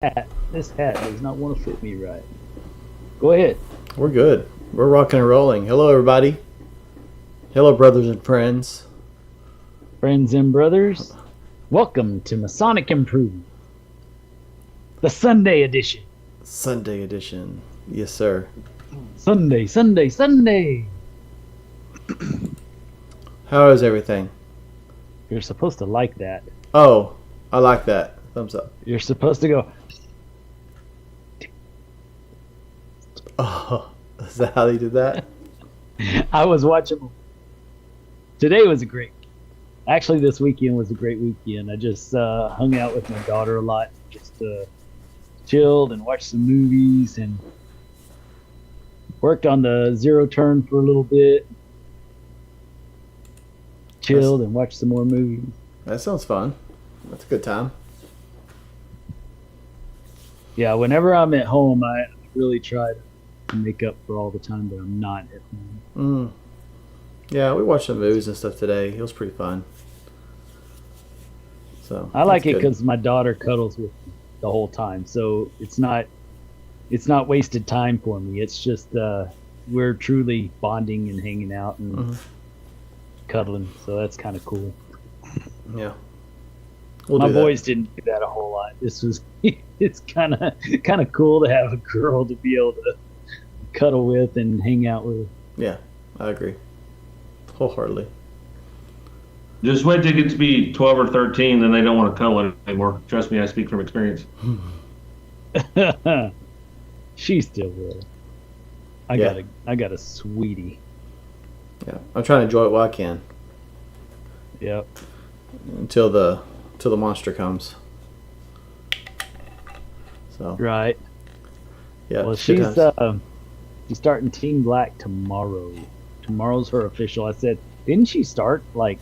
This hat does not want to fit me right. Go ahead. We're good. We're rocking and rolling. Hello, everybody. Hello, brothers and friends. Friends and brothers, welcome to Masonic Improvement, the Sunday edition. Sunday edition. Yes, sir. Sunday, Sunday, Sunday. How is everything? You're supposed to like that. Oh, I like that. Thumbs up. You're supposed to go, Oh, is that how they did that? I was watching. Today was a great, actually, this weekend was a great weekend. I just hung out with my daughter a lot, just chilled and watched some movies and worked on the zero turn for a little bit. Chilled and watched some more movies. That sounds fun. That's a good time. Yeah, whenever I'm at home, I really try to make up for all the time that I'm not at home. Yeah, we watched some movies and stuff today. It was pretty fun. So I like that's it good. because my daughter cuddles with me the whole time, so it's not wasted time for me. It's just we're truly bonding and hanging out and cuddling, so that's kind of cool. Yeah, we'll My do that. boys didn't do that a whole lot. This was it's kind of cool to have a girl to be able to cuddle with and hang out with. Yeah, I agree wholeheartedly. Just wait till it gets to be 12 or 13, then they don't want to cuddle anymore. Trust me, I speak from experience. She's still little. Yeah. I got a sweetie. Yeah, I'm trying to enjoy it while I can Yep. until the monster comes. So Right. yeah, Well, it's good she's times. she's starting Team Black tomorrow. Tomorrow's her official. I said, didn't she start like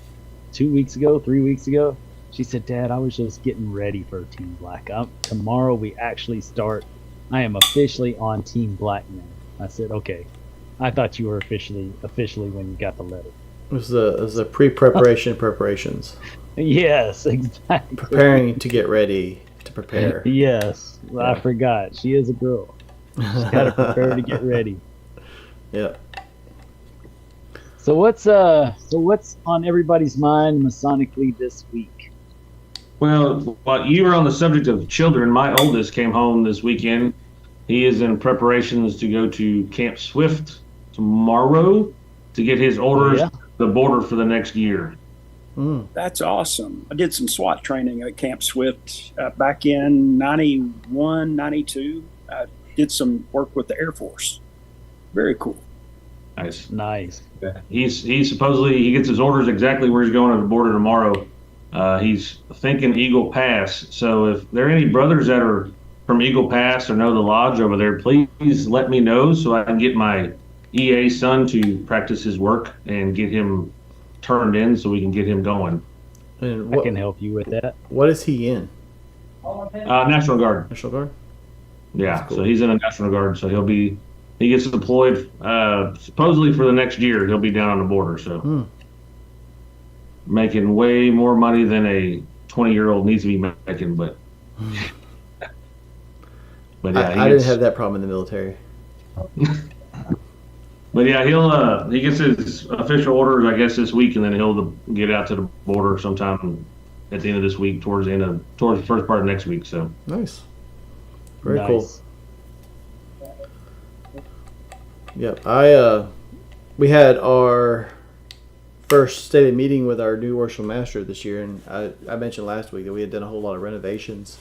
2 weeks ago, 3 weeks ago? She said, Dad, I was just getting ready for Team Black. Tomorrow we actually start. I am officially on Team Black now. I said, okay. I thought you were officially when you got the letter. It was the pre-preparation preparations, Yes, exactly. preparing to get ready to prepare. Yes, I Yeah. forgot. She is a girl. She's got to prepare to get ready. Yeah. So what's on everybody's mind Masonically this week? Well, while you were on the subject of children, my oldest came home this weekend. He is in preparations to go to Camp Swift tomorrow to get his orders Yeah. to the border for the next year. That's awesome. I did some SWAT training at Camp Swift back in 91, 92. I did some work with the Air Force. Very cool. Nice. Nice. He's supposedly he gets his orders exactly where he's going to the border tomorrow. He's thinking Eagle Pass. So if there are any brothers that are from Eagle Pass or know the lodge over there, please let me know so I can get my EA son to practice his work and get him turned in so we can get him going. And I can help you with that. what is he in? National Guard. National Guard? Yeah, That's cool. so he's in a National Guard, so he gets deployed supposedly for the next year. He'll be down on the border, so making way more money than a 20-year-old needs to be making, but yeah, I didn't have that problem in the military. but yeah, he gets his official orders, I guess, this week, and then he'll get out to the border sometime at the end of this week, towards the first part of next week. So Nice. Very Nice. cool. Yep. We had our first stated meeting with our new worship master this year, and I mentioned last week that we had done a whole lot of renovations,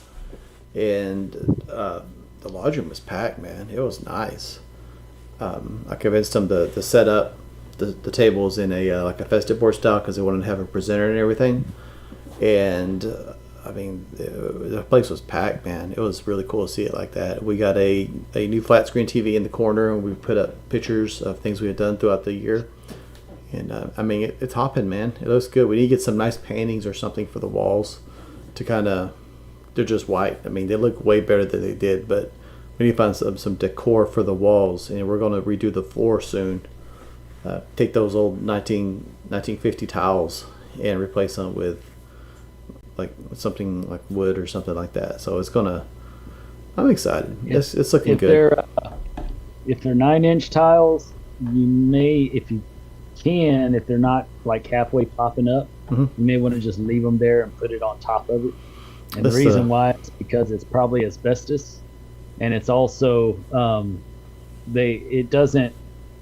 and the lodge room was packed, man. It was nice. I convinced them to set up the tables in a like a festive board style because they wanted to have a presenter and everything, and I mean, the place was packed, man. It was really cool to see it like that. We got a new flat screen TV in the corner, and we put up pictures of things we had done throughout the year. And I mean, it's hopping, man. It looks good. We need to get some nice paintings or something for the walls to they're just white. I mean, they look way better than they did, but we need to find some decor for the walls. And we're going to redo the floor soon. Take those old 1950 tiles and replace them with like something like wood or something like that. So it's gonna I'm excited. It's looking If good. they're 9-inch tiles, you may, if you can, if they're not like halfway popping up, Mhm. you may want to just leave them there and put it on top of it. And This, the reason why is because it's probably asbestos, and it's also it doesn't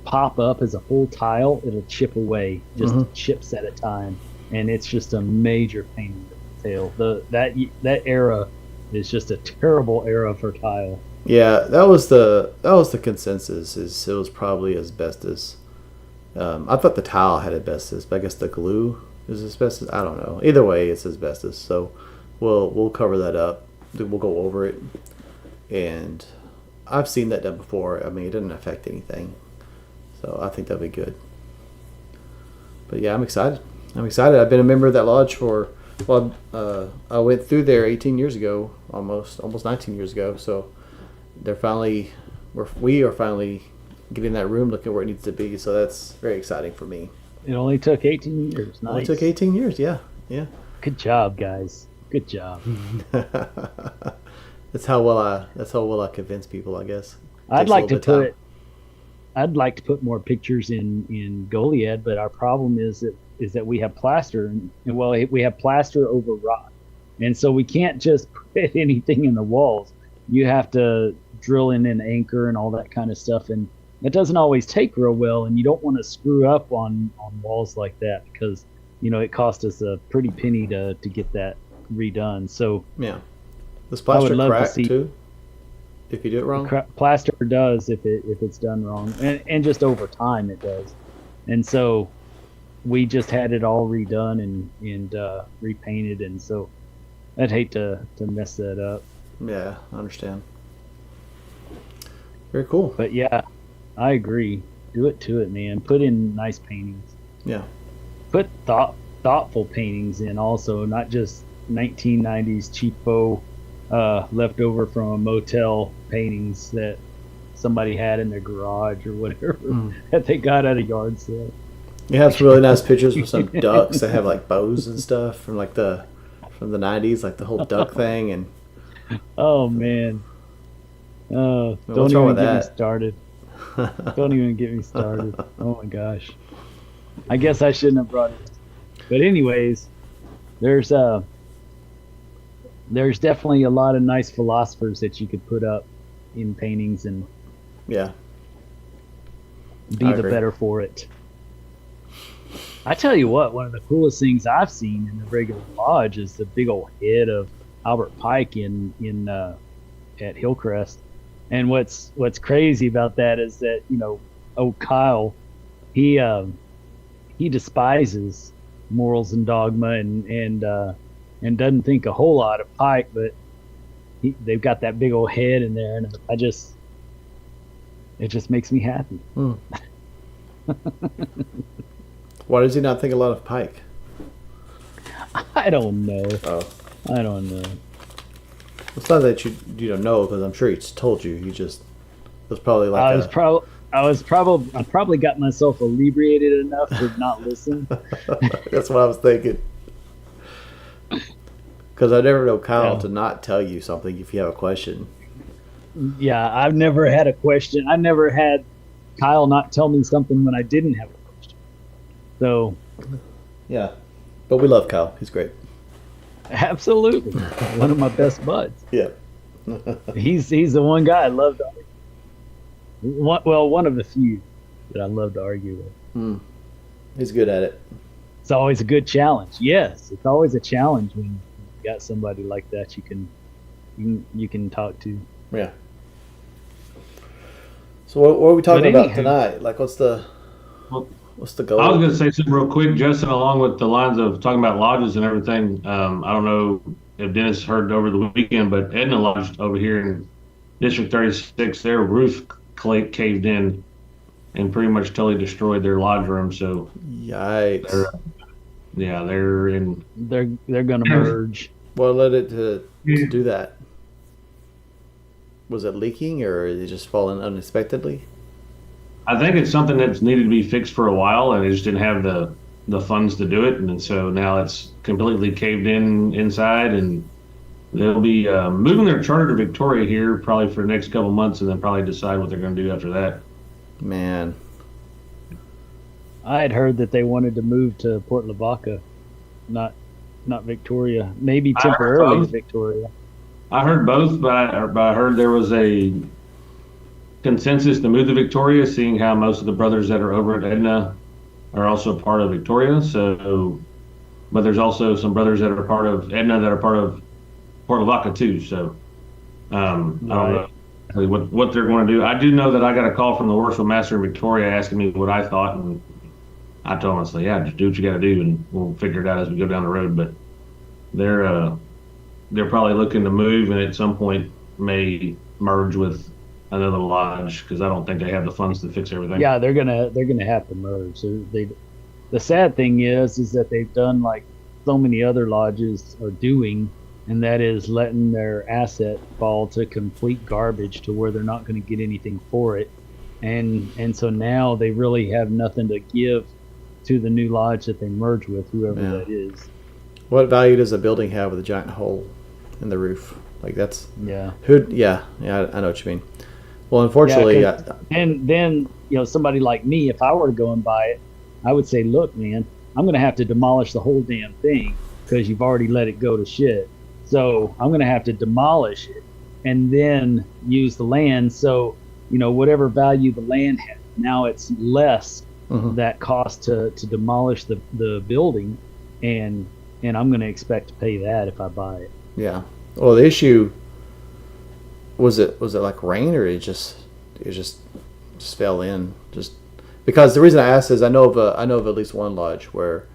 pop up as a full tile; it'll chip away, just Mhm. chips at a time, and it's just a major pain in the tail. That era is just a terrible era for tile. Yeah, that was the consensus. Is it was probably asbestos. I thought the tile had asbestos, but I guess the glue is asbestos. I don't know. Either way, it's asbestos. So we'll cover that up. We'll go over it, and I've seen that done before. I mean, it didn't affect anything, so I think that'll be good. But yeah, I'm excited. I'm excited. I've been a member of that lodge for I went through there 18 years ago, almost 19 years ago. So we are finally getting that room looking where it needs to be. So that's very exciting for me. It only took 18 years. Nice. It took 18 years. Yeah. Good job, guys. Good job. That's how well I convince people, I guess. I'd Takes a like little to bit of time. I'd like to put more pictures in Goliad, but our problem is that we have plaster and we have plaster over rock, and so we can't just put anything in the walls. You have to drill in an anchor and all that kind of stuff, and that doesn't always take real well. And you don't want to screw up on walls like that because it cost us a pretty penny to get that redone. So Yeah. Does I plaster would love to crack see too? If you do it wrong? plaster does if it's done wrong, and just over time it does. And so we just had it all redone and repainted, and so I'd hate to mess that up. Yeah, I understand. Very cool. But yeah, I agree. Do it to it, man. Put in nice paintings. Yeah. Put thoughtful paintings in also, not just 1990s cheapo leftover from a motel paintings that somebody had in their garage or whatever that they got at a yard sale. You have some really nice pictures with some ducks that have like bows and stuff from the 90s, like the whole duck thing. And Oh man. Don't what's wrong even with get me that? started. Don't even get me started. Oh my gosh. I guess I shouldn't have brought it up. But anyways, there's definitely a lot of nice philosophers that you could put up in paintings and yeah, be I the agree. better for it. I tell you what, one of the coolest things I've seen in the regular lodge is the big old head of Albert Pike in at Hillcrest. And what's crazy about that is that Kyle, he despises morals and dogma and doesn't think a whole lot of Pike, but they've got that big old head in there, and it just makes me happy. Why does he not think a lot of Pike? I don't know. Oh, I don't know. it's not that you don't know, because I'm sure he's told you. He just was probably like I probably got myself inebriated enough to not listen. That's what I was thinking. Because I never know Kyle Yeah. to not tell you something if you have a question. Yeah, I've never had a question. I never had Kyle not tell me something when I didn't have a question. So, Yeah, but we love Kyle. He's great. absolutely, one of my best buds. Yeah. He's the one guy I love to argue. One of the few that I love to argue with. He's good at it. It's always a good challenge. Yes, it's always a challenge when you got somebody like that you can talk to. Yeah. So what are we talking But about anywho- tonight? Like, what's the goal? I was going to say something real quick, Justin, along with the lines of talking about lodges and everything. I don't know if Dennis heard over the weekend, but Edna Lodge over here in District 36, their roof caved in and pretty much totally destroyed their lodge room. So, Yikes. they're in. They're gonna merge. What led it to do that? Was it leaking, or is it just falling unexpectedly? I think it's something that's needed to be fixed for a while, and they just didn't have the funds to do it, and so now it's completely caved in inside, and they'll be moving their charter to Victoria here probably for the next couple months, and then probably decide what they're going to do after that. Man, I had heard that they wanted to move to Port Lavaca, not Victoria. Maybe temporarily to Victoria. I heard both, but I heard there was a consensus to move to Victoria, seeing how most of the brothers that are over at Edna are also part of Victoria. So, but there's also some brothers that are part of Edna that are part of Port Lavaca too. So, I don't know what they're going to do. I do know that I got a call from the worship master in Victoria asking me what I thought, and I told him, I said, yeah, just do what you got to do, and we'll figure it out as we go down the road. But they're probably looking to move, and at some point may merge with another lodge, because I don't think they have the funds to fix everything. Yeah, they're gonna have to merge. So the sad thing is that they've done like so many other lodges are doing, and that is letting their asset fall to complete garbage to where they're not going to get anything for it, and so now they really have nothing to give to the new lodge that they merge with, whoever that is. What value does a building have with a giant hole in the roof? Like that's I know what you mean. Well, unfortunately, and then somebody like me, if I were to go and buy it, I would say, look, man, I'm going to have to demolish the whole damn thing because you've already let it go to shit. So I'm going to have to demolish it and then use the land. So whatever value the land has, now it's less that cost to demolish the building, and I'm going to expect to pay that if I buy it. Yeah. Well, the issue was it like rain, or it just fell in, just because the reason I asked is I know of at least one lodge where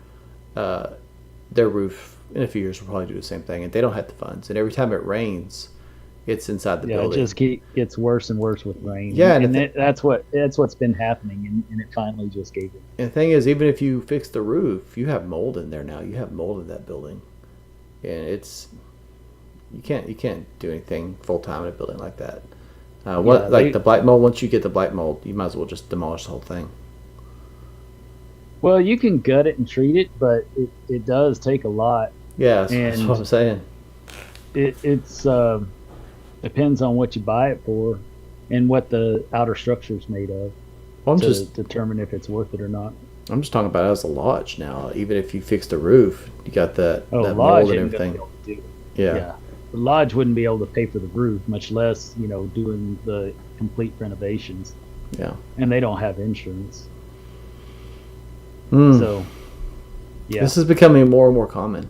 their roof in a few years will probably do the same thing, and they don't have the funds, and every time it rains, it's inside the building. It just gets worse and worse with rain. Yeah, and that's what's been happening, and it finally just gave it. And the thing is, even if you fix the roof, you have mold in there now. You have mold in that building, and you can't do anything full time in a building like that. The blight mold? Once you get the blight mold, you might as well just demolish the whole thing. Well, you can gut it and treat it, but it does take a lot. Yeah, that's what I'm saying. It's depends on what you buy it for and what the outer structure is made of to determine if it's worth it or not. I'm just talking about it as a lodge now. Even if you fix the roof, you got that mold and everything. Yeah. The lodge wouldn't be able to pay for the roof, much less doing the complete renovations. Yeah, and they don't have insurance. So, yeah, this is becoming more and more common.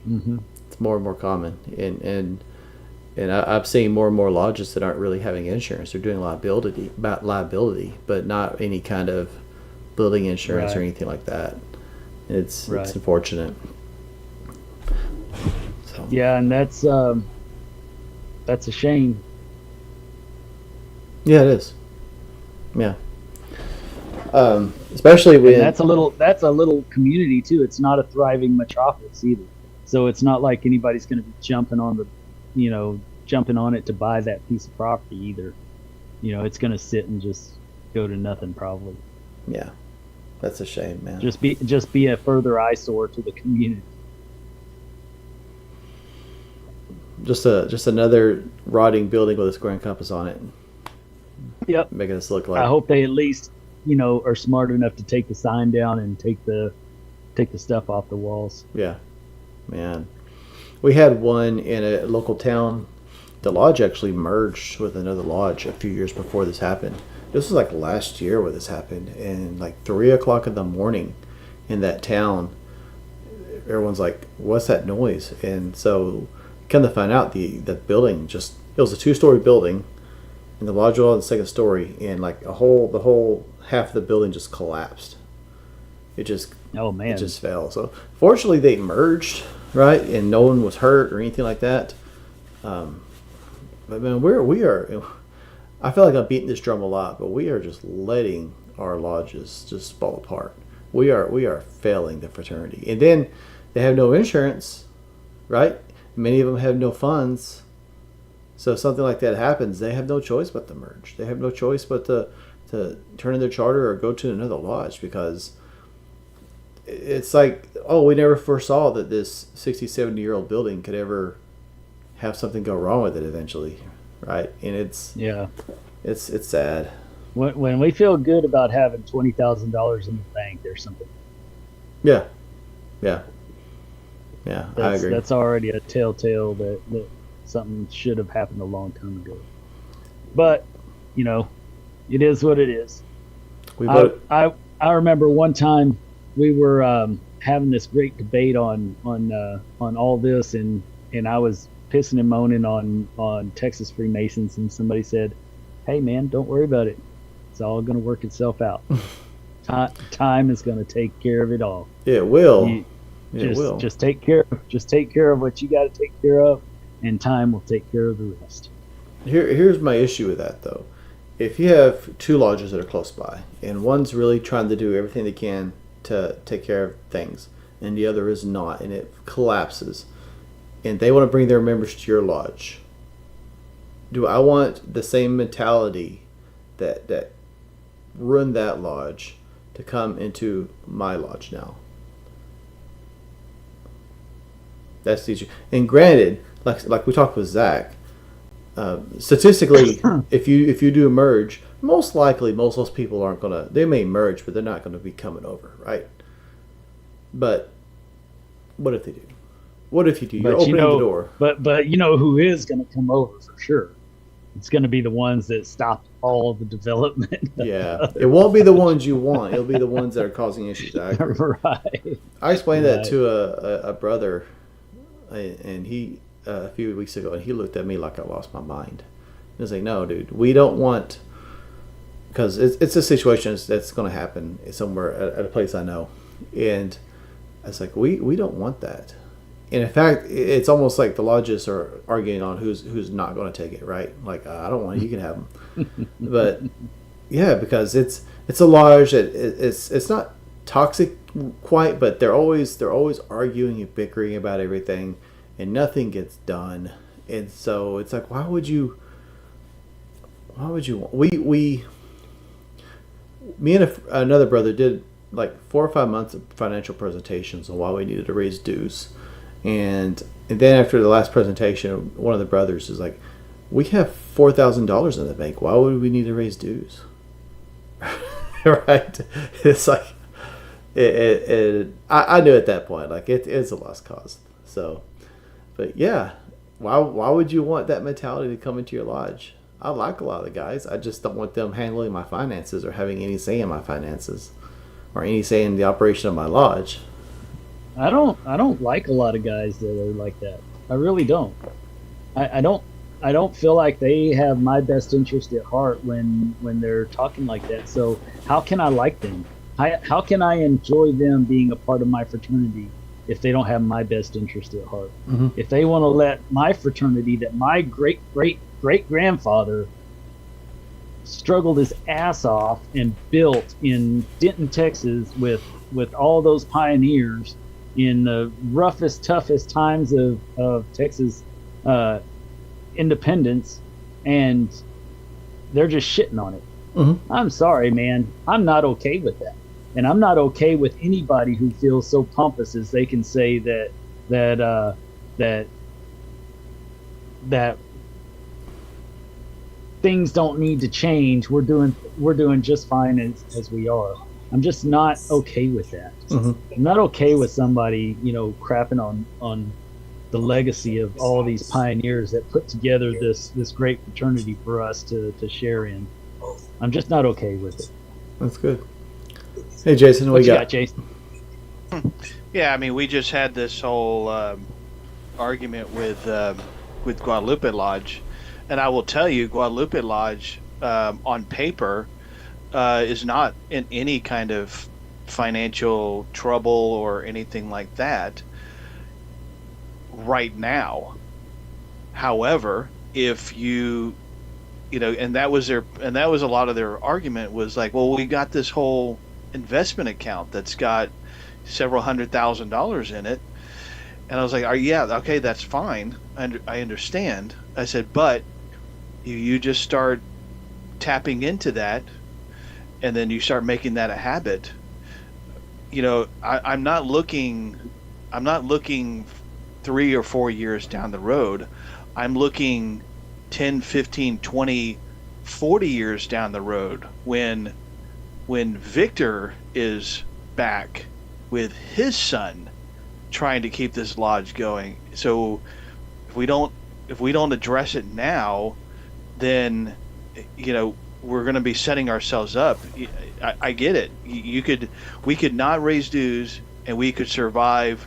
Mm-hmm. It's more and more common, and I've seen more and more lodges that aren't really having insurance. They're doing liability, but not any kind of building insurance or anything like that. It's unfortunate. So. Yeah, and that's a shame. Yeah, it is. Yeah. Especially when that's a little community too. It's not a thriving metropolis either. So it's not like anybody's going to be jumping on it to buy that piece of property either. It's going to sit and just go to nothing probably. Yeah. That's a shame, man. Just be a further eyesore to the community. Just another rotting building with a square and compass on it. Yep. Making us look like. I hope they at least are smart enough to take the sign down and take the stuff off the walls. Yeah, man. We had one in a local town. The lodge actually merged with another lodge a few years before this happened. This was like last year where this happened, and like 3:00 in the morning in that town, everyone's like, "What's that noise?" And so, come to find out, the building it was a 2-story building, and the lodge was on the second story, and like the whole half of the building just collapsed. It just fell. So fortunately they merged, right, and no one was hurt or anything like that. But man, we are. I feel like I'm beating this drum a lot, but we are just letting our lodges just fall apart. We are failing the fraternity, and then they have no insurance, right? Many of them have no funds. So if something like that happens, they have no choice but to merge. They have no choice but to turn in their charter or go to another lodge, because it's like, we never foresaw that this 60, 70-year-old building could ever have something go wrong with it eventually, right? And it's sad. When we feel good about having $20,000 in the bank, there's something. Yeah, I agree. That's already a telltale that something should have happened a long time ago. But it is what it is. I remember one time we were having this great debate on all this, and I was pissing and moaning on Texas Freemasons, and somebody said, "Hey man, don't worry about it. It's all going to work itself out. Time is going to take care of it all. It will. It will. Just take care of what you got to take care of, and time will take care of the rest." Here's my issue with that, though. If you have two lodges that are close by, and one's really trying to do everything they can to take care of things, and the other is not, and it collapses, and they want to bring their members to your lodge, do I want the same mentality that ruined that lodge to come into my lodge now? That's the issue. And granted, like we talked with Zach, statistically, if you do a merge, most likely most of those people aren't gonna. They may merge, but they're not gonna be coming over, right? But what if they do? What if you do? You're opening the door. But you know who is going to come over for sure? It's going to be the ones that stop all the development. Yeah, it won't be the ones you want. It'll be the ones that are causing issues. I agree. Right. I explained that to a brother, and he a few weeks ago, and he looked at me like I lost my mind. He was like, "No, dude, we don't want." Because it's a situation that's going to happen somewhere at a place I know, and I was like, we don't want that. And in fact, it's almost like the lodges are arguing on who's not going to take it, right? Like, I don't want it, you can have them. But yeah, because it's a lodge that it's not toxic quite, but they're always arguing and bickering about everything, and nothing gets done. And so it's like, why would you me and another brother did like 4 or 5 months of financial presentations on why we needed to raise dues, and then after the last presentation, one of the brothers is like, "We have $4,000 in the bank. Why would we need to raise dues?" Right? It's like I knew at that point, like it's a lost cause. So, but yeah, why would you want that mentality to come into your lodge? I like a lot of the guys. I just don't want them handling my finances or having any say in my finances or any say in the operation of my lodge. I don't like a lot of guys that are like that. I really don't. I don't feel like they have my best interest at heart when they're talking like that. So how can I like them? How can I enjoy them being a part of my fraternity if they don't have my best interest at heart? Mm-hmm. If they want to let my fraternity that my great grandfather struggled his ass off and built in Denton, Texas, with all those pioneers in the roughest, toughest times of Texas independence, and they're just shitting on it. Mm-hmm. I'm sorry, man. I'm not okay with that. And I'm not okay with anybody who feels so pompous as they can say that things don't need to change. We're doing just fine as we are. I'm just not okay with that. Mm-hmm. I'm not okay with somebody, crapping on the legacy of all these pioneers that put together this great fraternity for us to share in. I'm just not okay with it. That's good. Hey, Jason, what you got? Jason? Yeah, I mean, we just had this whole argument with Guadalupe Lodge, and I will tell you, Guadalupe Lodge on paper is not in any kind of financial trouble or anything like that right now. However, if you and that was a lot of their argument was like, well, we got this whole investment account that's got several $100,000 in it, and I was like, yeah, okay, that's fine. I understand. I said, but you just start tapping into that, and then you start making that a habit. I'm not looking 3 or 4 years down the road. I'm looking 10, 15, 20, 40 years down the road when Victor is back with his son trying to keep this lodge going. So if we don't address it now, then we're going to be setting ourselves up. I get it. We could not raise dues, and we could survive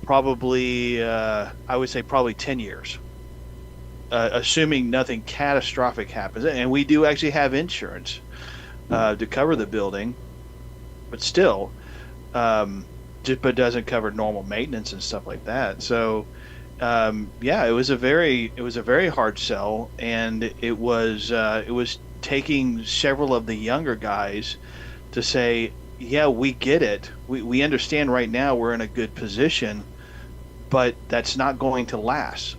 probably, I would say probably 10 years, assuming nothing catastrophic happens. And we do actually have insurance to cover the building, but still, but doesn't cover normal maintenance and stuff like that. So, it was a very hard sell, and it was taking several of the younger guys to say, yeah, we get it. We understand right now we're in a good position, but that's not going to last.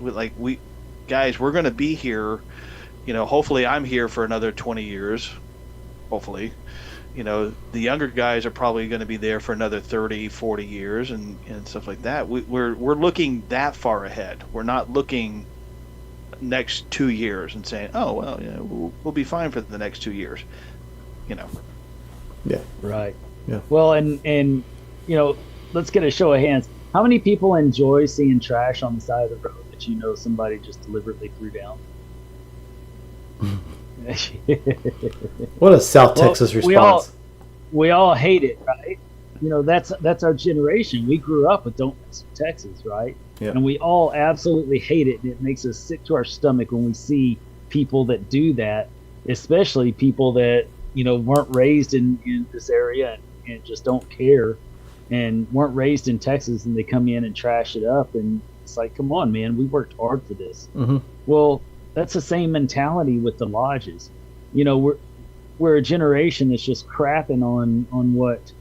Guys, we're going to be here. Hopefully I'm here for another 20 years. Hopefully, the younger guys are probably going to be there for another 30, 40 years and stuff like that. We're looking that far ahead. We're not looking next 2 years and saying, oh, well, we'll be fine for the next 2 years. Yeah. Right. Yeah. Well, and let's get a show of hands. How many people enjoy seeing trash on the side of the road that somebody just deliberately threw down? What a South Texas response. We all hate it, right? That's our generation. We grew up with Don't Mess with Texas, right? Yeah. And we all absolutely hate it, and it makes us sick to our stomach when we see people that do that, especially people that weren't raised in this area and just don't care, and weren't raised in Texas, and they come in and trash it up, and it's like, come on, man, we worked hard for this. Mm-hmm. Well, that's the same mentality with the lodges. We're a generation that's just crapping on what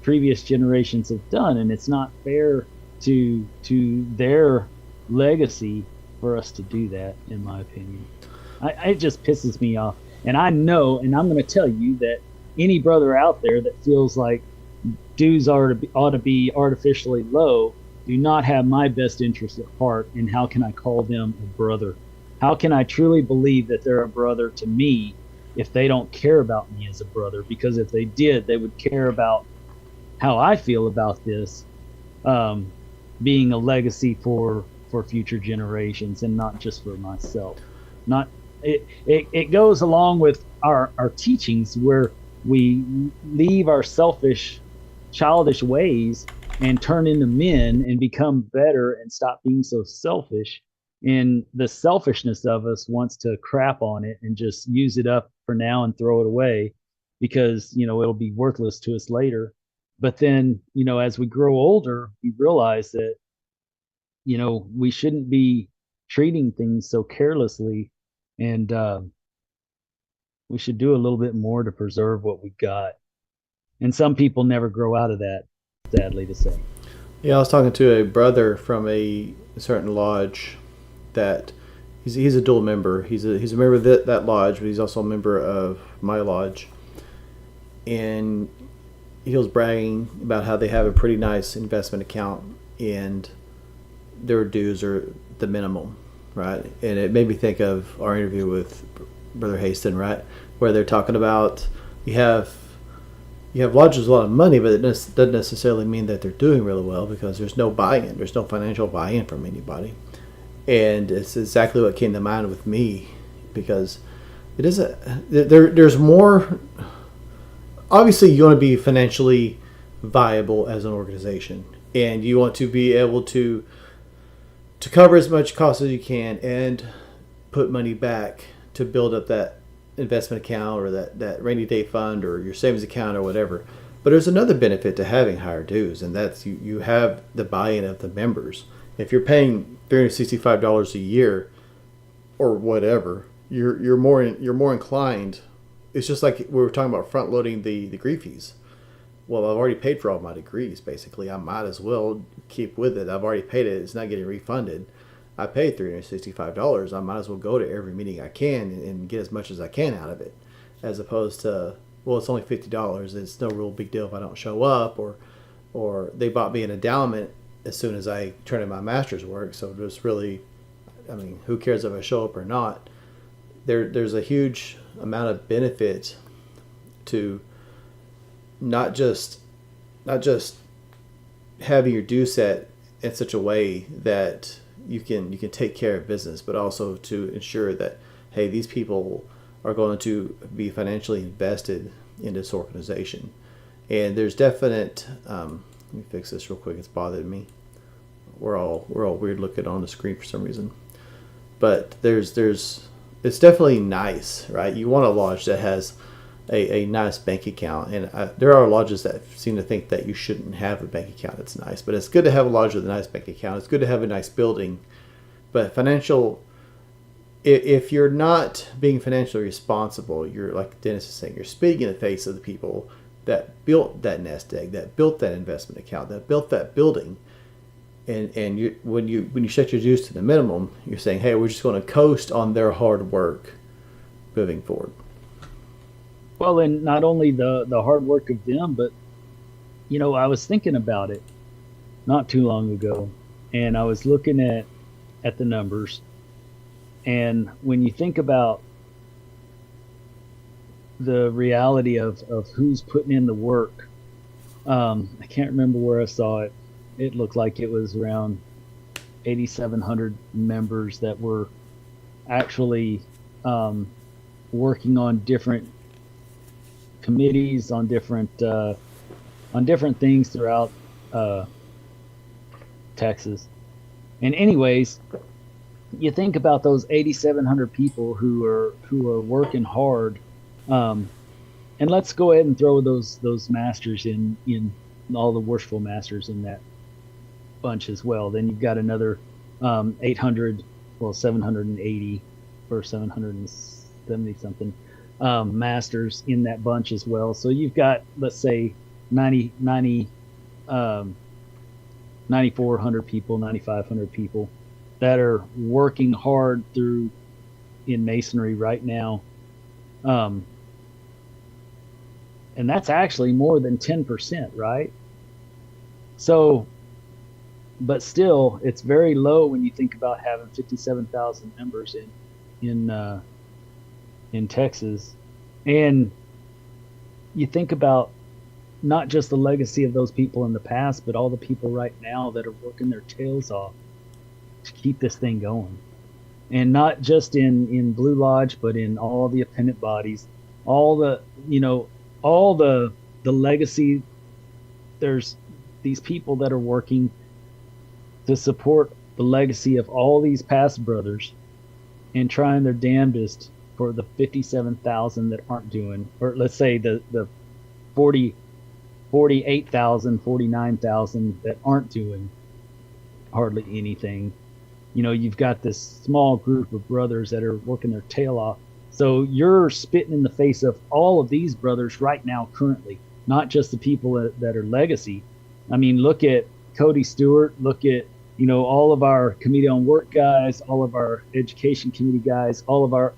previous generations have done, and it's not fair to their legacy for us to do that, in my opinion. It just pisses me off. And I know, and I'm going to tell you that any brother out there that feels like dues ought to be artificially low do not have my best interest at heart. And how can I call them a brother? How can I truly believe that they're a brother to me if they don't care about me as a brother? Because if they did, they would care about how I feel about this being a legacy for future generations, and not just for myself. It goes along with our teachings, where we leave our selfish, childish ways and turn into men and become better and stop being so selfish. And the selfishness of us wants to crap on it and just use it up for now and throw it away because, it'll be worthless to us later. But then, as we grow older, we realize that, we shouldn't be treating things so carelessly, and we should do a little bit more to preserve what we got. And some people never grow out of that, sadly to say. Yeah, I was talking to a brother from a certain lodge that he's a dual member. He's a member of that lodge, but he's also a member of my lodge. And he was bragging about how they have a pretty nice investment account, and their dues are the minimum, right? And it made me think of our interview with Brother Haston, right, where they're talking about you have lodges with a lot of money, but it doesn't necessarily mean that they're doing really well, because there's no buy-in. There's no financial buy-in from anybody. And it's exactly what came to mind with me, because it is there's more. Obviously, you want to be financially viable as an organization, and you want to be able to cover as much cost as you can and put money back to build up that investment account or that rainy day fund or your savings account or whatever. But there's another benefit to having higher dues, and that's you have the buy-in of the members. If you're paying $365 a year or whatever, you're more inclined. It's just like we were talking about front loading the degree fees. Well, I've already paid for all my degrees, basically. I might as well keep with it. I've already paid it. It's not getting refunded. I paid $365. I might as well go to every meeting I can and get as much as I can out of it, as opposed to, well, it's only $50. It's no real big deal if I don't show up, or they bought me an endowment as soon as I turn in my master's work. So just really, I mean, who cares if I show up or not? There's a huge amount of benefit to not just having your due set in such a way that you can take care of business, but also to ensure that, hey, these people are going to be financially invested in this organization. And there's definite let me fix this real quick, it's bothered me. We're all weird looking on the screen for some reason. But there's it's definitely nice, right? You want a lodge that has a nice bank account, and there are lodges that seem to think that you shouldn't have a bank account that's nice, but it's good to have a lodge with a nice bank account. It's good to have a nice building, but if you're not being financially responsible, you're, like Dennis is saying, you're spitting in the face of the people that built that nest egg, that built that investment account, that built that building. And when you set your dues to the minimum, you're saying, hey, we're just going to coast on their hard work moving forward. Well, and not only the hard work of them, but I was thinking about it not too long ago, and I was looking at the numbers, and when you think about the reality of who's putting in the work, I can't remember where I saw it. It looked like it was around 8,700 members that were actually working on different committees, on different things throughout Texas. And anyways, you think about those 8,700 people who are working hard, and let's go ahead and throw those masters in all the worshipful masters in that bunch as well. Then you've got another 780 or 770 something masters in that bunch as well. So you've got, let's say, 9,400 people, 9,500 people that are working hard in Masonry right now. And that's actually more than 10%, right? So, but still, it's very low when you think about having 57,000 members in Texas, and you think about not just the legacy of those people in the past, but all the people right now that are working their tails off to keep this thing going, and not just in Blue Lodge, but in all the appendant bodies, all the legacy. There's these people that are working to support the legacy of all these past brothers and trying their damnedest for the 57,000 that aren't doing, or let's say the 48,000, 49,000 that aren't doing hardly anything. You've got this small group of brothers that are working their tail off. So you're spitting in the face of all of these brothers right now, currently, not just the people that are legacy. I mean, look at Cody Stewart, look at all of our committee on work guys, all of our education committee guys, all the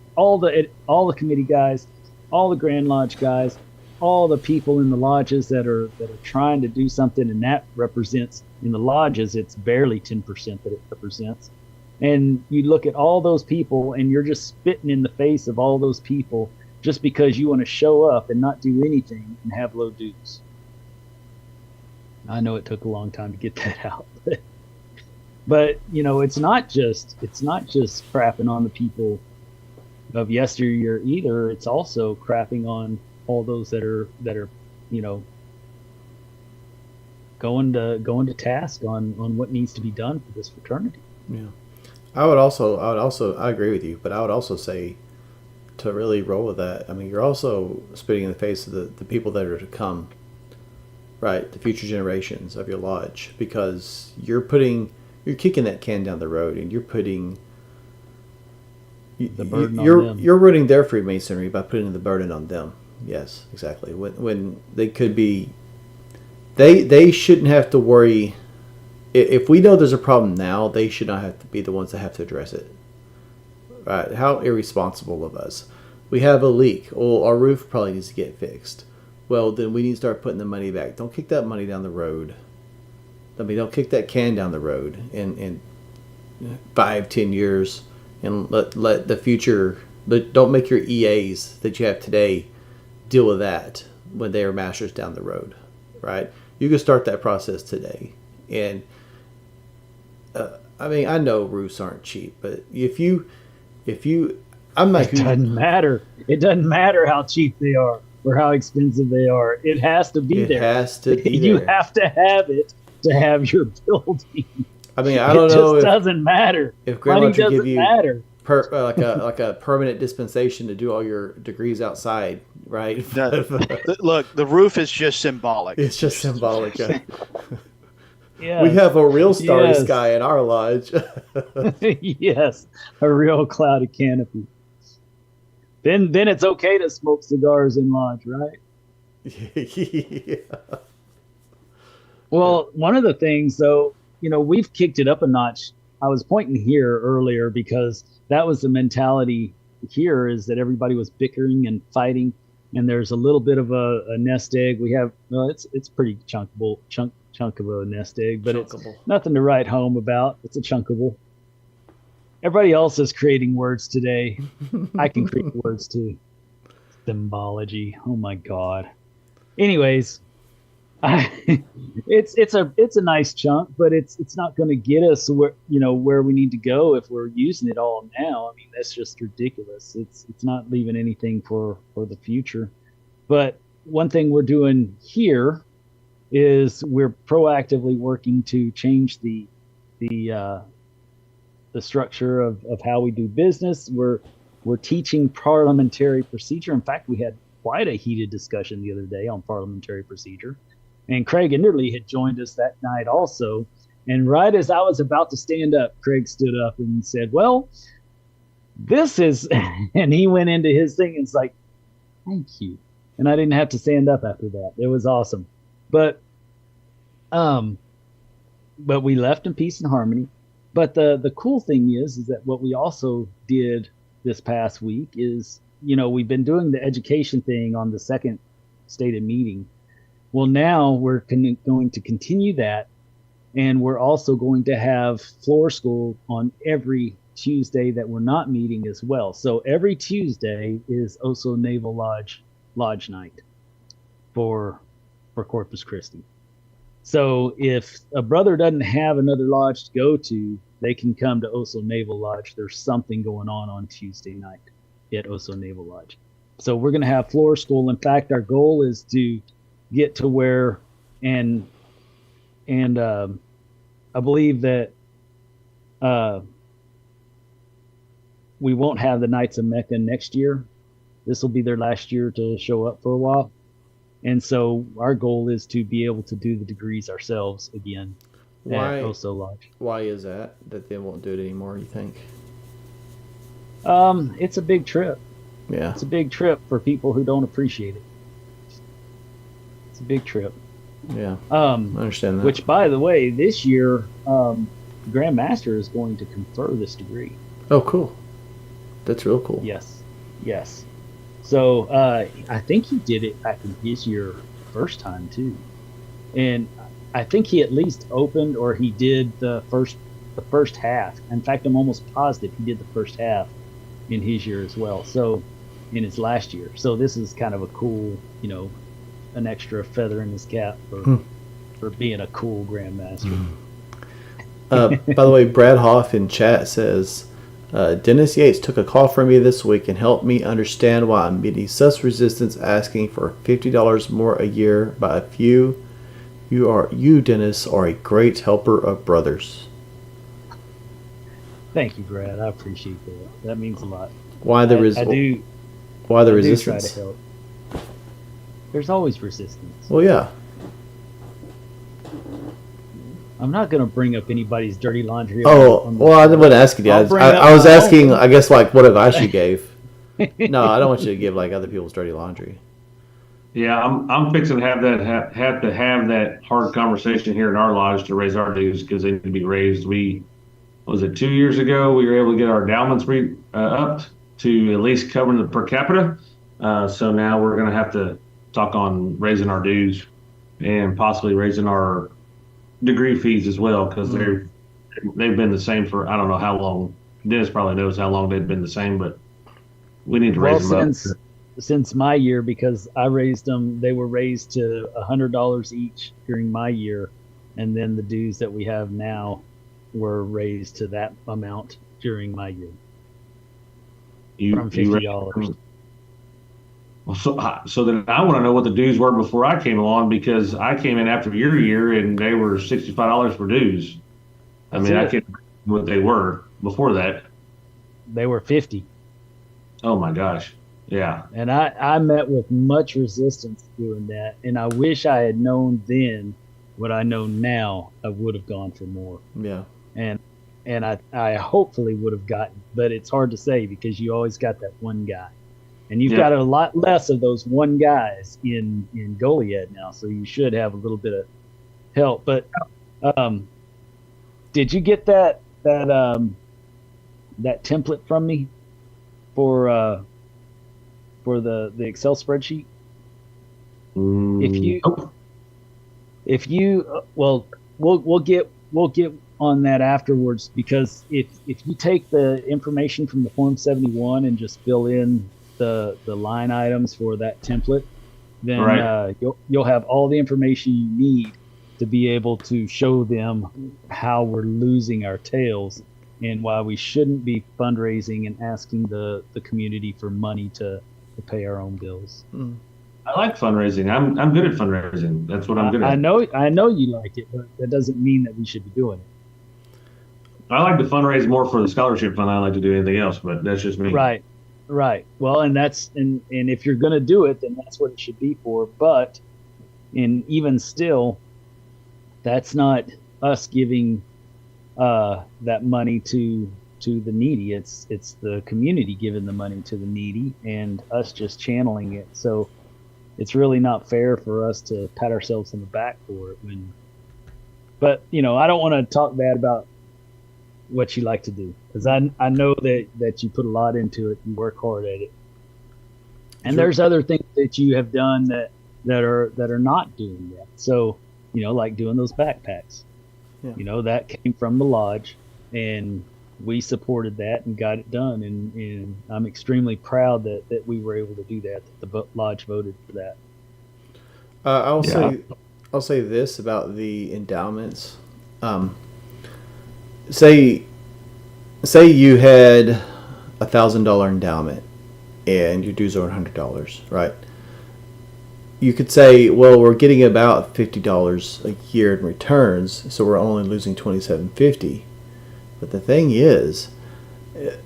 committee guys, all the Grand Lodge guys, all the people in the lodges that are trying to do something, and that represents, in the lodges, it's barely 10% that it represents. And you look at all those people, and you're just spitting in the face of all those people just because you want to show up and not do anything and have low dues. I know it took a long time to get that out. But it's not just crapping on the people of yesteryear either. It's also crapping on all those that are going to task on what needs to be done for this fraternity. Yeah, I agree with you, but I would also say, to really roll with that, I mean, you're also spitting in the face of the people that are to come, right? The future generations of your lodge, because you're kicking that can down the road, and you're putting the burden on them. You're ruining their Freemasonry by putting the burden on them. Yes, exactly. When they could be, they shouldn't have to worry. If we know there's a problem now, they should not have to be the ones that have to address it. Right? How irresponsible of us. We have a leak. Well, our roof probably needs to get fixed. Well, then we need to start putting the money back. Don't kick that money down the road. I mean, don't kick that can down the road in 5-10 years, and let the future. But don't make your EAs that you have today deal with that when they are masters down the road, right? You can start that process today, and I mean, I know roofs aren't cheap, but if you, I'm not. It doesn't matter. It doesn't matter how cheap they are or how expensive they are. It has to be It there. has to be You there. have to have it to have your building. I mean, I don't know It just doesn't matter. if grandma Money should give doesn't you matter. like a permanent dispensation to do all your degrees outside, right? Look, the roof is just symbolic. It's just symbolic. Yes. We have a real starry Yes. sky in our lodge. Yes, a real cloudy canopy. Then it's okay to smoke cigars in lodge, right? Yeah. Well, one of the things, though, we've kicked it up a notch. I was pointing here earlier because that was the mentality here, is that everybody was bickering and fighting, and there's a little bit of a nest egg. We have, well, it's pretty chunk of a nest egg, but Chunkable. it's nothing to write home about. It's a chunkable. Everybody else is creating words today. I can create words too. Symbology. Oh my God. Anyways, it's a nice chunk, but it's not going to get us where we need to go if we're using it all now. I mean, that's just ridiculous. It's not leaving anything for the future. But one thing we're doing here is we're proactively working to change the structure of how we do business. We're teaching parliamentary procedure. In fact, we had quite a heated discussion the other day on parliamentary procedure. And Craig Enderly had joined us that night also. And right as I was about to stand up, Craig stood up and said, well, this is, and he went into his thing and it's like, thank you. And I didn't have to stand up after that. It was awesome. But we left in peace and harmony. But the cool thing is that what we also did this past week is, we've been doing the education thing on the second stated meeting. Well, now we're going to continue that, and we're also going to have floor school on every Tuesday that we're not meeting as well. So every Tuesday is Oso Naval Lodge night for Corpus Christi. So if a brother doesn't have another lodge to go to, they can come to Oso Naval Lodge. There's something going on Tuesday night at Oso Naval Lodge. So we're going to have floor school. In fact, our goal is to get to where, and I believe that we won't have the Knights of Mecca next year. This will be their last year to show up for a while. And so our goal is to be able to do the degrees ourselves again at Oso Lodge. Why is that they won't do it anymore, you think? It's a big trip. Yeah. It's a big trip for people who don't appreciate it. It's a big trip. Yeah. I understand that. Which, by the way, this year, Grand Master is going to confer this degree. Oh, cool. That's real cool. Yes. So I think he did it back in his year first time too, and I think he at least opened, or he did the first half. In fact, I'm almost positive he did the first half in his year as well. So in his last year. So this is kind of a cool, an extra feather in his cap for being a cool Grandmaster. By the way, Brad Hoff in chat says, Dennis Yates took a call from me this week and helped me understand why I'm meeting such resistance asking for $50 more a year by a few. You, Dennis, are a great helper of brothers. Thank you, Brad. I appreciate that. That means a lot. Why the I resistance? do try to help. There's always resistance. Well, yeah. I'm not going to bring up anybody's dirty laundry. Oh, well, I wasn't asking you. I was asking, I guess, like, what advice you gave. No, I don't want you to give, like, other people's dirty laundry. Yeah, I'm fixing to have that hard conversation here in our lodge to raise our dues because they need to be raised. Was it 2 years ago, we were able to get our endowments upped to at least covering the per capita. So now we're going to have to talk on raising our dues and possibly raising our degree fees as well because they've been the same for I don't know how long. Dennis probably knows how long they've been the same, but we need to Well, raise them up. since my year, because I raised them, they were raised to $100 each during my year, and then the dues that we have now were raised to that amount during my year from $50. Well, so then I want to know what the dues were before I came along because I came in after your year and they were $65 for dues. I mean, I can't remember what they were before that. They were 50. Oh my gosh. Yeah. And I met with much resistance doing that. And I wish I had known then what I know now, I would have gone for more. Yeah. And I hopefully would have gotten, but it's hard to say because you always got that one guy. And you've got a lot less of those one guys in Goliad now, so you should have a little bit of help. But did you get that template from me for the Excel spreadsheet? If you well, we'll get on that afterwards, because if you take the information from the Form 71 and just fill in the line items for that template, then you'll have all the information you need to be able to show them how we're losing our tails and why we shouldn't be fundraising and asking the community for money to pay our own bills. I like fundraising. I'm good at fundraising. That's what I'm good at. I know you like it, but that doesn't mean that we should be doing it. I like to fundraise more for the scholarship fund than I like to do anything else, but that's just me. Right. Well, and if you're going to do it, then that's what it should be for. But even still, that's not us giving that money to the needy. It's the community giving the money to the needy and us just channeling it. So it's really not fair for us to pat ourselves on the back for it. But I don't want to talk bad about what you like to do, because I know that you put a lot into it. You work hard at it, and there's other things that you have done that are not doing that. So like doing those backpacks. Yeah. That came from the lodge, and we supported that and got it done. And I'm extremely proud that we were able to do that. That the lodge voted for that. I'll say this about the endowments. Say you had $1,000 endowment and your dues are $100, right? You could say, well, we're getting about $50 a year in returns, so we're only losing $27.50. But the thing is, it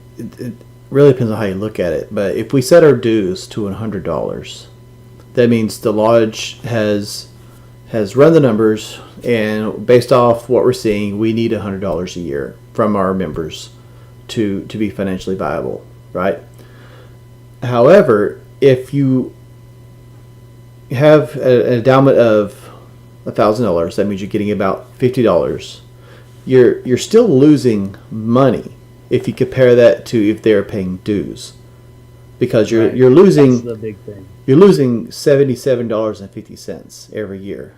really depends on how you look at it. But if we set our dues to $100, that means the lodge has run the numbers, and based off what we're seeing, we need $100 a year from our members to be financially viable, right? However, if you have an endowment of $1,000, that means you're getting about $50. You're still losing money if you compare that to if they're paying dues, because you're losing. That's the big thing. You're losing $77.50 every year.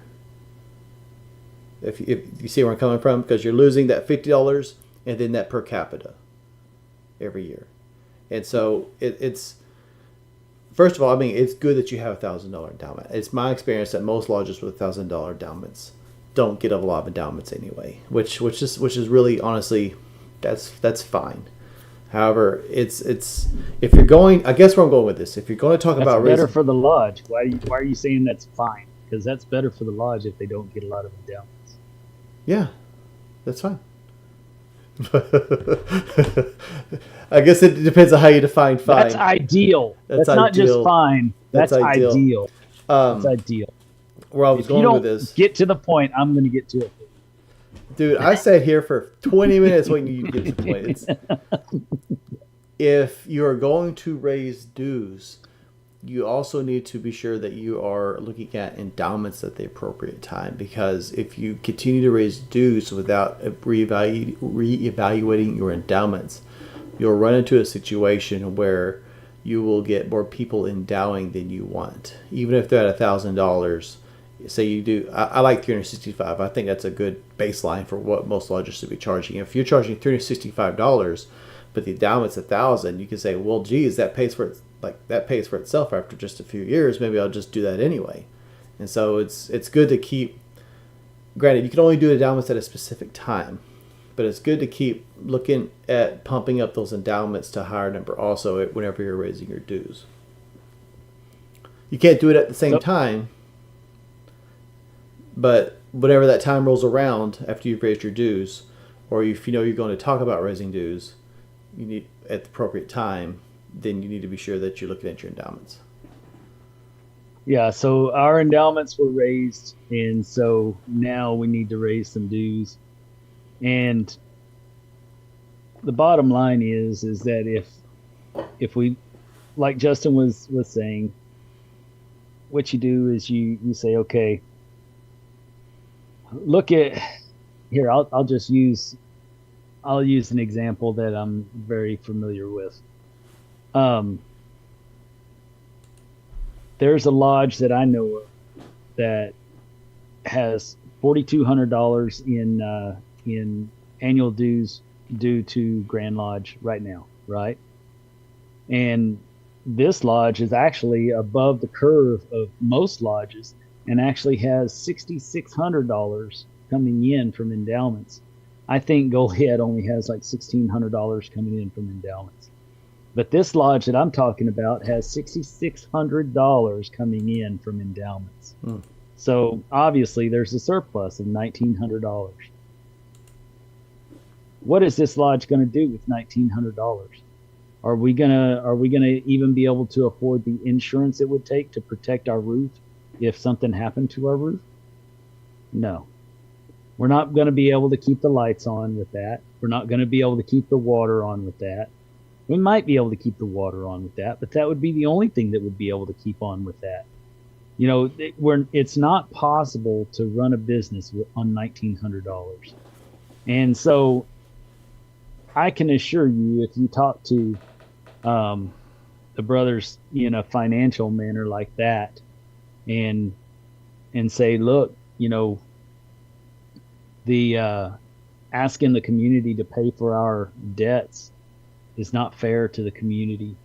If you see where I'm coming from, because you're losing that $50 and then that per capita every year, and so it's. First of all, I mean, it's good that you have $1,000 endowment. It's my experience that most lodges with $1,000 endowments don't get a lot of endowments anyway, which is really, honestly, that's fine. However, it's if you're going, I guess where I'm going with this, if you're going to talk about better for the lodge. Why are you saying that's fine? Because that's better for the lodge if they don't get a lot of endowments. Yeah, that's fine. I guess it depends on how you define fine. That's ideal. That's not just fine. That's ideal. That's ideal. Where I was going with this. Get to the point. I'm going to get to it. Dude, I sat here for 20 minutes waiting you to get to the point. If you are going to raise dues, you also need to be sure that you are looking at endowments at the appropriate time, because if you continue to raise dues without reevaluating your endowments, you'll run into a situation where you will get more people endowing than you want. Even if they're at $1,000 say you do, I like 365. I think that's a good baseline for what most lodges should be charging. If you're charging $365, but the endowment's $1,000, you can say, well, geez, that pays for itself after just a few years. Maybe I'll just do that anyway. And so it's good to keep. Granted, you can only do endowments at a specific time, but it's good to keep looking at pumping up those endowments to a higher number also whenever you're raising your dues. You can't do it at the same time, but whenever that time rolls around after you've raised your dues, or if you know you're going to talk about raising dues, you need at the appropriate time, then you need to be sure that you're looking at your endowments. Yeah, so our endowments were raised, and so now we need to raise some dues. And the bottom line is that if we, like Justin was saying, what you do is you say, okay, look at here. I'll use an example that I'm very familiar with. There's a lodge that I know of that has $4,200 in annual dues due to Grand Lodge right now, right? And this lodge is actually above the curve of most lodges and actually has $6,600 coming in from endowments. I think Goldhead only has like $1,600 coming in from endowments. But this lodge that I'm talking about has $6,600 coming in from endowments. So obviously there's a surplus of $1,900. What is this lodge going to do with $1,900? Are we gonna even be able to afford the insurance it would take to protect our roof if something happened to our roof? No. We're not going to be able to keep the lights on with that. We're not going to be able to keep the water on with that. We might be able to keep the water on with that, but that would be the only thing that would be able to keep on with that. You know, it's not possible to run a business on $1,900. And so I can assure you, if you talk to the brothers in a financial manner like that and say, look, you know, the asking the community to pay for our debts is not fair to the community.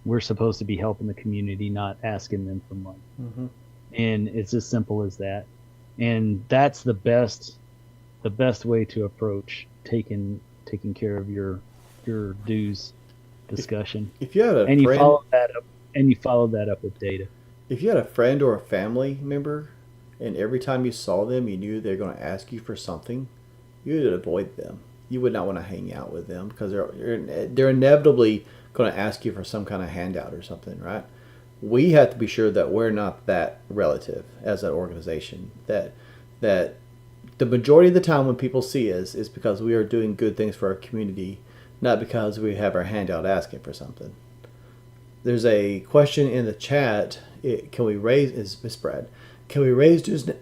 We're supposed to be helping the community, not asking them for money. Mm-hmm. And it's as simple as that. And that's the best way to approach taking care of your dues discussion. If you had a and friend, you follow that up with data. If you had a friend or a family member, and every time you saw them, you knew they're going to ask you for something, you would avoid them. You would not want to hang out with them because they're inevitably going to ask you for some kind of handout or something, right? We have to be sure that we're not that relative as an organization. That the majority of the time when people see us is because we are doing good things for our community, not because we have our hand out asking for something. There's a question in the chat. Can we raise dues?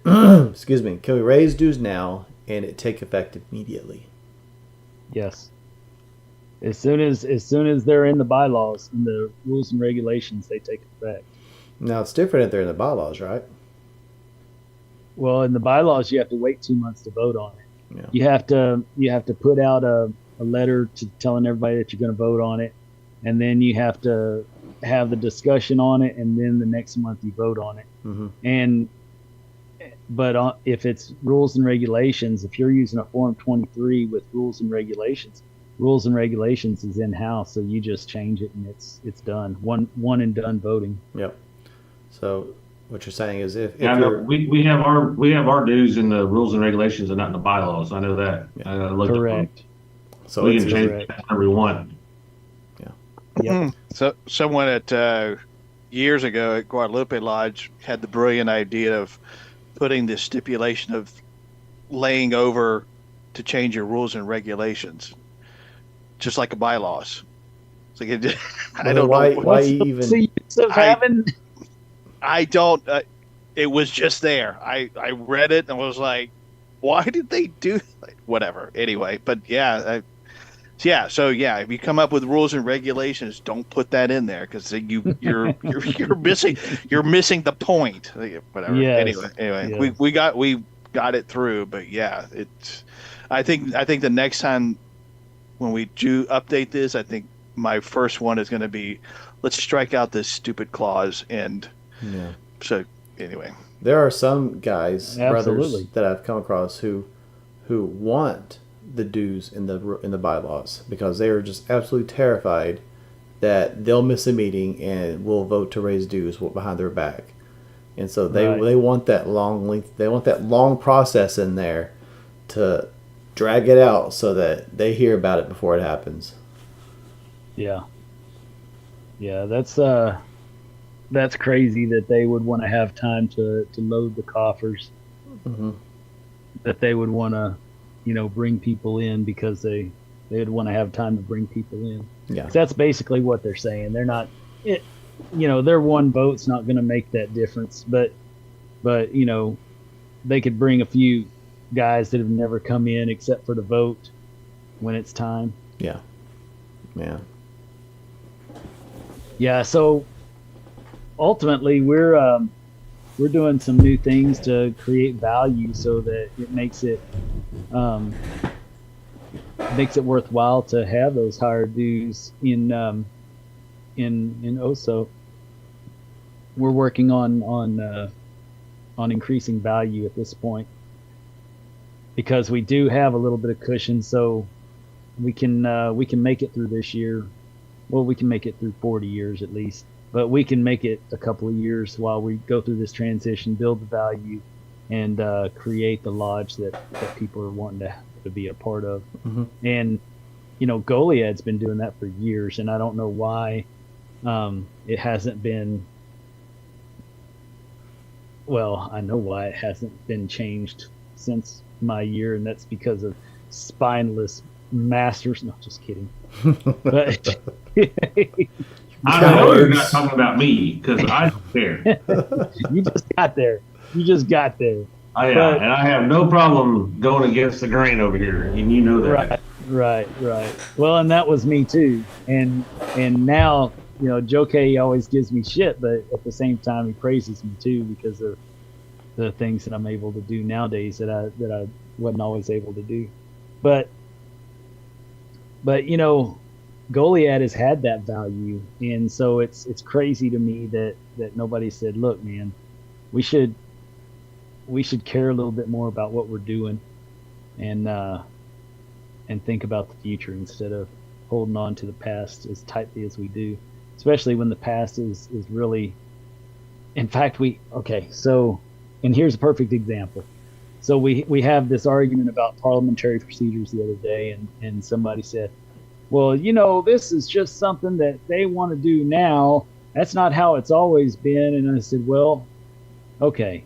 Excuse me. Can we raise dues now and it take effect immediately? Yes. As soon as they're in the bylaws, in the rules and regulations, they take effect. Now it's different if they're in the bylaws, right? Well, in the bylaws, you have to wait 2 months to vote on it. Yeah. You have to put out a letter telling everybody that you're going to vote on it, and then you have to have the discussion on it, and then the next month you vote on it. Mm-hmm. But if it's rules and regulations, if you're using a Form 23 with rules and regulations is in-house, so you just change it and it's done. One and done voting. Yep. So what you're saying is if we have our dues in the rules and regulations and not in the bylaws. I know that. Yeah. Correct. So we can change it whenever we want. Yeah. Yep. So someone at years ago at Guadalupe Lodge had the brilliant idea of putting this stipulation of laying over to change your rules and regulations, just like a bylaws. It's like I don't know why even. I don't. It was just there. I read it and was like, why did they do whatever? Anyway, but yeah, So yeah, if you come up with rules and regulations, don't put that in there because you're missing the point. Whatever. Yes. Anyway, Yes. we got it through, but yeah, it's. I think the next time when we do update this, I think my first one is going to be, let's strike out this stupid clause. And Yeah. so anyway, There are some guys, Absolutely. brothers that I've come across who want the dues in the bylaws because they are just absolutely terrified that they'll miss a meeting and will vote to raise dues behind their back. And so they Right. they want that long process in there to drag it out so that they hear about it before it happens. Yeah. Yeah, that's crazy that they would want to have time to load the coffers. Hmm. That they would want to, bring people in because they'd want to have time to bring people in. Yeah. 'Cause that's basically what they're saying. They're not it, their one vote's not going to make that difference, but they could bring a few guys that have never come in except for the vote when it's time. Yeah. Yeah. Yeah, so ultimately we're doing some new things to create value so that it makes it worthwhile to have those higher dues in OSO. We're working on increasing value at this point because we do have a little bit of cushion, so we can make it through this year. Well, we can make it through 40 years at least, but we can make it a couple of years while we go through this transition, build the value, and create the lodge that people are wanting to be a part of. Hmm. And Goliad's been doing that for years, and I don't know why it hasn't been. Well, I know why it hasn't been changed since my year, and that's because of spineless masters. No, just kidding. But I know you're not talking about me because I don't care. you just got there. And I have no problem going against the grain over here, and you know that. Right. Well, and that was me too. And now, Joe K always gives me shit, but at the same time he praises me too because of the things that I'm able to do nowadays that I wasn't always able to do. But Goliad has had that value, and so it's crazy to me that nobody said, look, man, we should care a little bit more about what we're doing and think about the future instead of holding on to the past as tightly as we do, especially when the past is really, in fact, and here's a perfect example. So we have this argument about parliamentary procedures the other day, and somebody said, well, this is just something that they want to do now. That's not how it's always been. And I said, well, okay.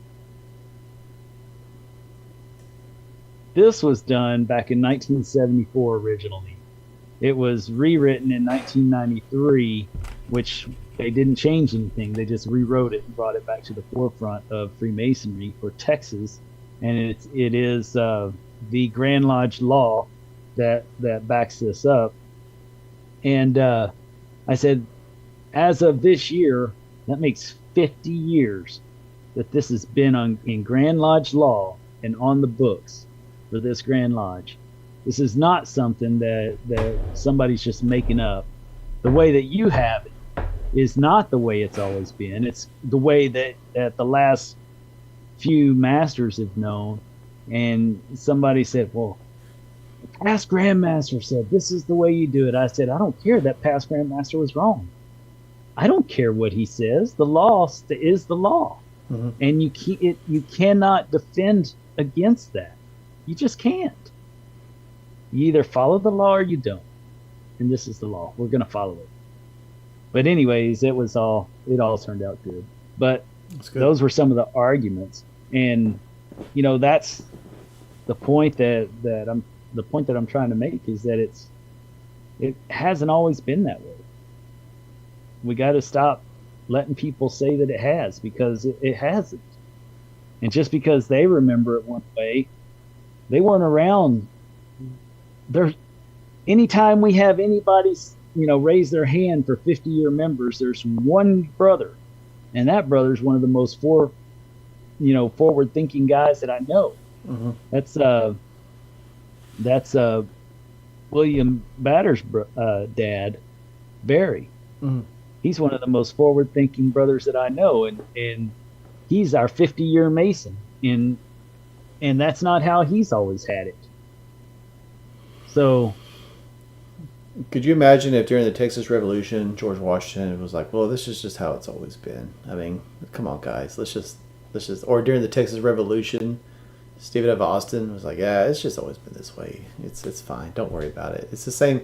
This was done back in 1974 originally. It was rewritten in 1993, which they didn't change anything. They just rewrote it and brought it back to the forefront of Freemasonry for Texas. And it is the Grand Lodge law that backs this up. And I said, as of this year, that makes 50 years that this has been in Grand Lodge law and on the books for this Grand Lodge. This is not something that somebody's just making up. The way that you have it is not the way it's always been. It's the way that the last few masters have known. And somebody said, well, the past Grandmaster said this is the way you do it. I said, I don't care that past Grandmaster was wrong. I don't care what he says. The law is the law. Mm-hmm. And you cannot defend against that. You just can't. You either follow the law or you don't. And this is the law. We're going to follow it. But anyways, it all turned out good. But those were some of the arguments. And, that's the point that I'm trying to make is that it hasn't always been that way. We got to stop letting people say that it has, because it hasn't. And just because they remember it one way, they weren't around. anytime we have anybody, raise their hand for 50-year members, there's one brother, and that brother's one of the most forward-thinking guys that I know. Mm-hmm. That's William Batter's dad, Barry. Mm-hmm. He's one of the most forward-thinking brothers that I know, and he's our 50-year Mason, and that's not how he's always had it. So, could you imagine if during the Texas Revolution, George Washington was like, "Well, this is just how it's always been." I mean, come on, guys, let's just. Or during the Texas Revolution, Stephen F. Austin was like, "Yeah, it's just always been this way. It's fine. Don't worry about it. It's the same."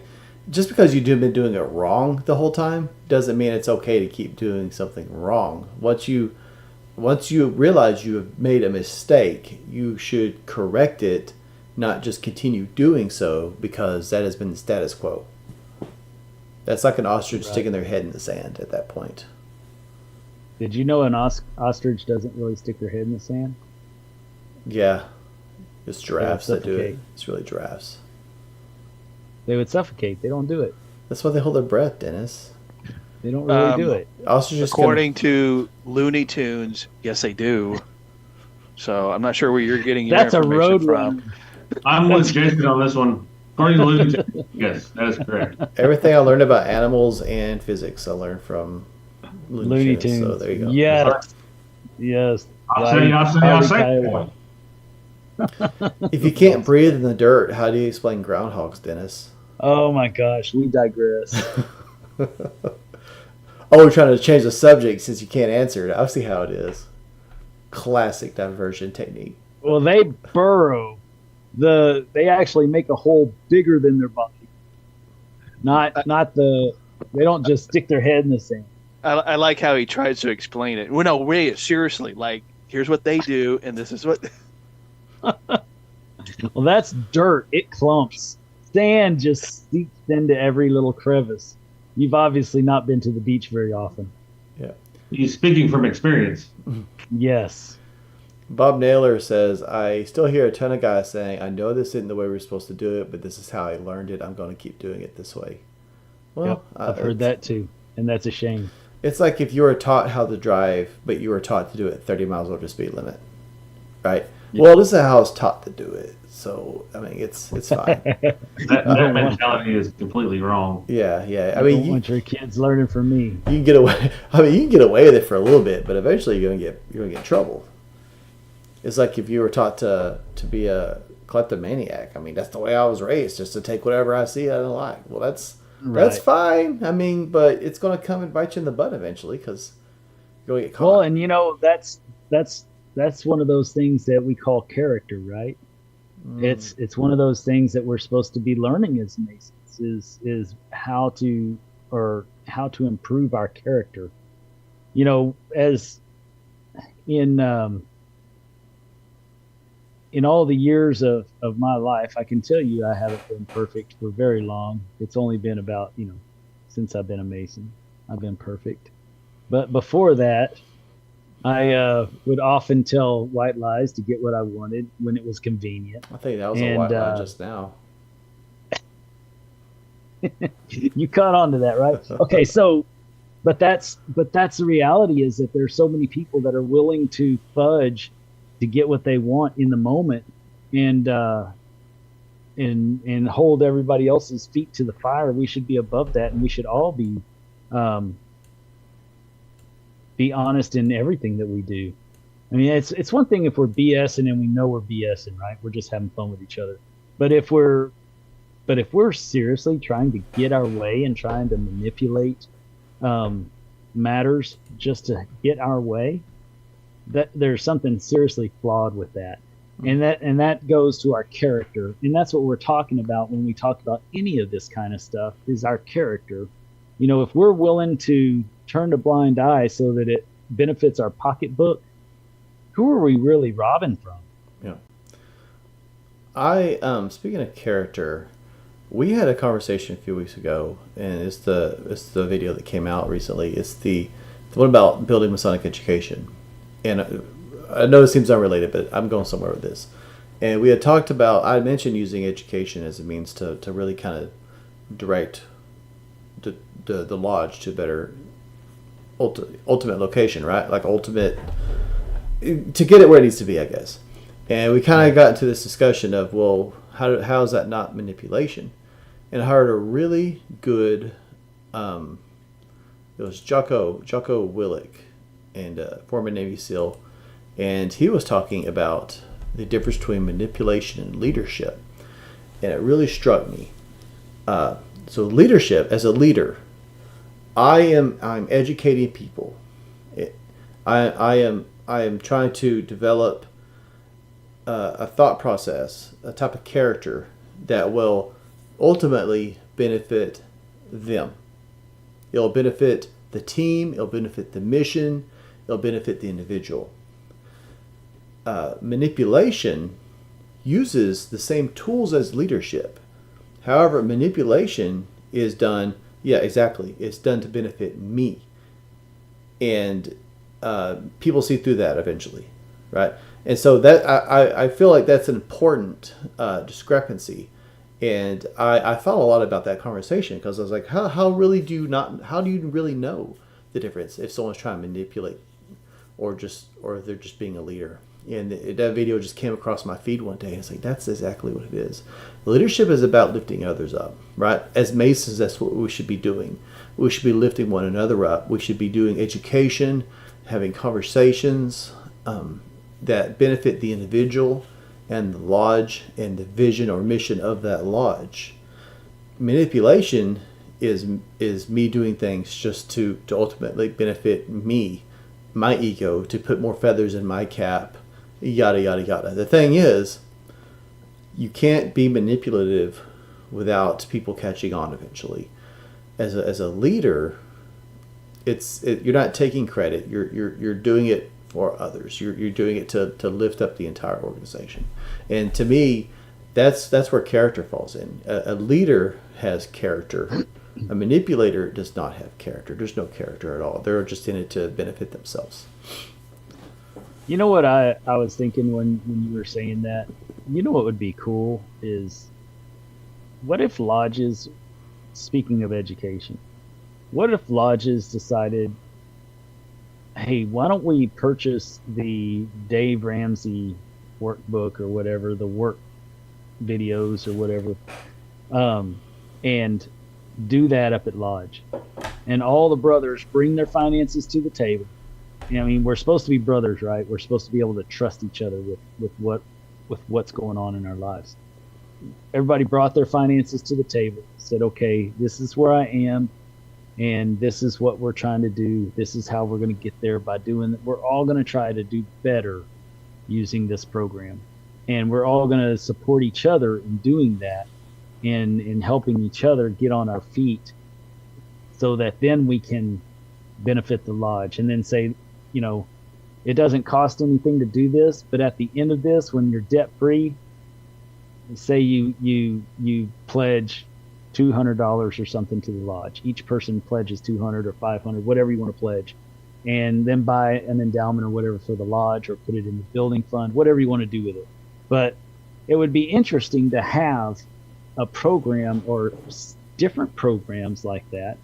Just because you've been doing it wrong the whole time doesn't mean it's okay to keep doing something wrong. Once you realize you have made a mistake, you should correct it, not just continue doing so because that has been the status quo. That's like an ostrich sticking their head in the sand at that point. Did you know an ostrich doesn't really stick their head in the sand? Yeah. It's giraffes that do it. suffocate. It's really giraffes. They would suffocate. They don't do it. That's why they hold their breath, Dennis. They don't really do it. Ostriches According to Looney Tunes, yes, they do. So I'm not sure where you're getting your That's a information road from. runner. I'm with Jason on this one. According to Luke, yes, that is correct. everything I learned about animals and physics I learned from Looney Tunes. So there you go. Yes. Yes. I'll say. If you can't breathe in the dirt, how do you explain groundhogs, Dennis? Oh my gosh, we digress. Oh, we're trying to change the subject since you can't answer it. I'll see how it is. Classic diversion technique. Well, they burrow. They actually make a hole bigger than their body. They don't just stick their head in the sand. I like how he tries to explain it. Well, no, wait, seriously. Like, here's what they do, and this is what. Well, that's dirt. It clumps. Sand just seeps into every little crevice. You've obviously not been to the beach very often. Yeah. He's speaking from experience. Yes. Bob Naylor says, I still hear a ton of guys saying, I know this isn't the way we're supposed to do it, but this is how I learned it. I'm going to keep doing it this way. Well, Yep, I've heard that too, and that's a shame. It's like if you were taught how to drive, but you were taught to do it 30 miles over the speed limit, right? Yeah. Well, this is how I was taught to do it. So, I mean, it's fine. that mentality is completely wrong. Yeah. I mean, you want your kids learning from me. You can get away. I mean, you can get away with it for a little bit, but eventually you're gonna get in trouble. It's like if you were taught to be a kleptomaniac. I mean, that's the way I was raised, just to take whatever I see I don't like. Well, that's fine. I mean, but it's gonna come and bite you in the butt eventually because you're gonna get caught. Well, and that's one of those things that we call character, right? It's one of those things that we're supposed to be learning as Masons is how to improve our character. You know, as in all the years of my life, I can tell you I haven't been perfect for very long. It's only been about, since I've been a Mason, I've been perfect. But before that, I would often tell white lies to get what I wanted when it was convenient. I think that was a white lie just now. You caught on to that, right? Okay, so, but that's the reality is that there's so many people that are willing to fudge to get what they want in the moment, and hold everybody else's feet to the fire. We should be above that, and we should all be honest in everything that we do. I mean, it's one thing if we're BSing and we know we're BSing, right? We're just having fun with each other. But if we're seriously trying to get our way and trying to manipulate matters just to get our way, that there's something seriously flawed with that. And that goes to our character. And that's what we're talking about when we talk about any of this kind of stuff is our character. If we're willing to turn a blind eye so that it benefits our pocketbook, who are we really robbing from? Yeah. Speaking of character, we had a conversation a few weeks ago, and it's the video that came out recently. It's the one about building Masonic education. And I know it seems unrelated, but I'm going somewhere with this. And we had talked about, I mentioned using education as a means to really kind of direct the lodge to better ultimate location, right? Like ultimate to get it where it needs to be, I guess. And we kind of got into this discussion of, well, how is that not manipulation? And I heard a really good, it was Jocko Willick, and former Navy SEAL, and he was talking about the difference between manipulation and leadership, and it really struck me. So leadership, as a leader, I'm educating people. I am trying to develop a thought process, a type of character that will ultimately benefit them. It'll benefit the team, it'll benefit the mission, it'll benefit the individual. Manipulation uses the same tools as leadership. However, manipulation is done, it's done to benefit me. And people see through that eventually, right? And so that I feel like that's an important discrepancy. And I thought a lot about that conversation, because I was like, how do you really know the difference if someone's trying to manipulate or they're just being a leader? And that video just came across my feed one day, and it's like, that's exactly what it is. Leadership is about lifting others up, right? As Masons, that's what we should be doing. We should be lifting one another up. We should be doing education, having conversations that benefit the individual and the lodge and the vision or mission of that lodge. Manipulation is me doing things just to ultimately benefit me, my ego, to put more feathers in my cap, yada yada yada. The thing is, you can't be manipulative without people catching on eventually. As a leader, you're not taking credit. You're doing it for others. You're doing it to lift up the entire organization. And to me, that's where character falls in. A leader has character. A manipulator does not have character. There's no character at all. They're just in it to benefit themselves. You know what I was thinking when you were saying that? You know what would be cool is, what if lodges, speaking of education, what if lodges decided, hey, why don't we purchase the Dave Ramsey workbook or whatever, the work videos or whatever, and do that up at lodge, and all the brothers bring their finances to the table. I mean, we're supposed to be brothers, right? We're supposed to be able to trust each other with what's going on in our lives. Everybody brought their finances to the table, said, okay, this is where I am, and this is what we're trying to do. This is how we're going to get there by doing it. We're all going to try to do better using this program, and we're all going to support each other in doing that, and in helping each other get on our feet, so that then we can benefit the lodge. And then say, you know, it doesn't cost anything to do this, but at the end of this, when you're debt free, say you pledge $200 or something to the lodge. Each person pledges $200 or $500, whatever you want to pledge, and then buy an endowment or whatever for the lodge, or put it in the building fund, whatever you want to do with it. But it would be interesting to have a program or different programs like that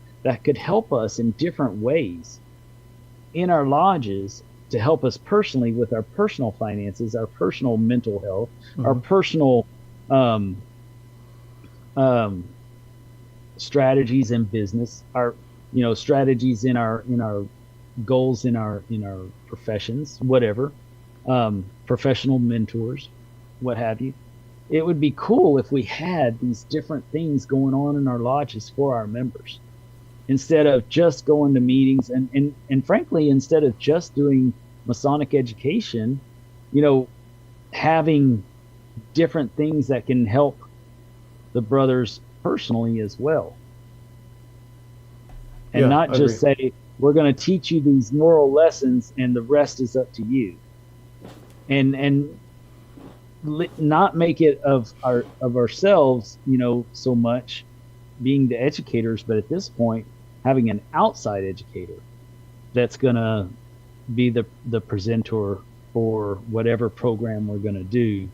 could help us in different ways in our lodges, to help us personally with our personal finances, our personal mental health, our personal strategies in business, our strategies in our goals in our professions, whatever, professional mentors, what have you. It would be cool if we had these different things going on in our lodges for our members, instead of just going to meetings, and frankly, instead of just doing Masonic education, having different things that can help the brothers personally as well. And not just say, we're going to teach you these moral lessons and the rest is up to you. And not make it of ourselves, so much being the educators, but at this point, having an outside educator that's going to be the presenter for whatever program we're going to do,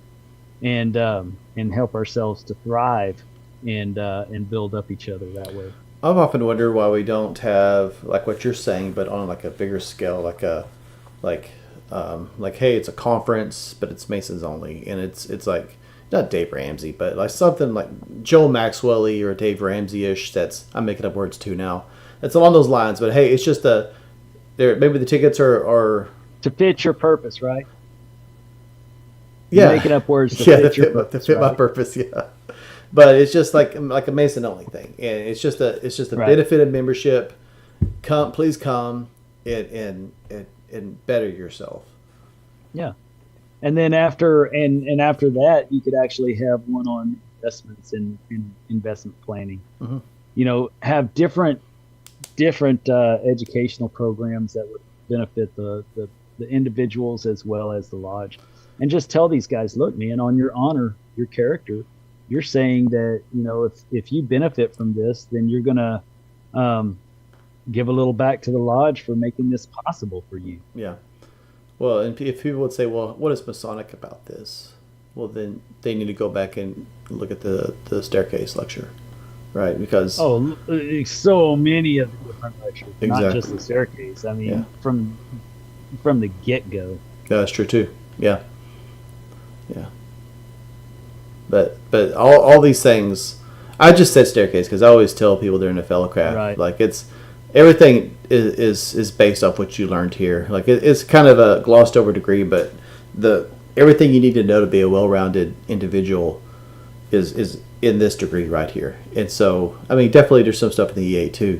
and help ourselves to thrive and build up each other that way. I've often wondered why we don't have like what you're saying, but on like a bigger scale, like hey, it's a conference, but it's Masons only, and it's like not Dave Ramsey, but like something like Joe Maxwell-y or Dave Ramsey-ish. That's I'm making up words too now. It's along those lines, but hey, it's just maybe the tickets are To fit your purpose, right? yeah, You're making up words to yeah, fit your purpose, to fit my right? purpose, yeah. But it's just like a Mason only thing, and it's just a Right. benefit of membership. Please come and better yourself. Yeah. And then after that, you could actually have one on investments and investment planning. Mm-hmm. You know, have different educational programs that would benefit the individuals as well as the lodge, and just tell these guys, look, man, on your honor, your character, you're saying that, you know, if you benefit from this, then you're gonna give a little back to the lodge for making this possible for you. Yeah. Well, and if people would say, well, what is Masonic about this? Well, then they need to go back and look at the staircase lecture, right? Because So many of the different lectures, not just Exactly. the staircase. I mean, Yeah. from the get go. yeah, that's true too. Yeah. Yeah. But all these things, I just said staircase because I always tell people during a fellowcraft, Right. like it's everything is based off what you learned here. Like it's kind of a glossed over degree, but everything you need to know to be a well-rounded individual is in this degree right here. And so, I mean, definitely there's some stuff in the EA too,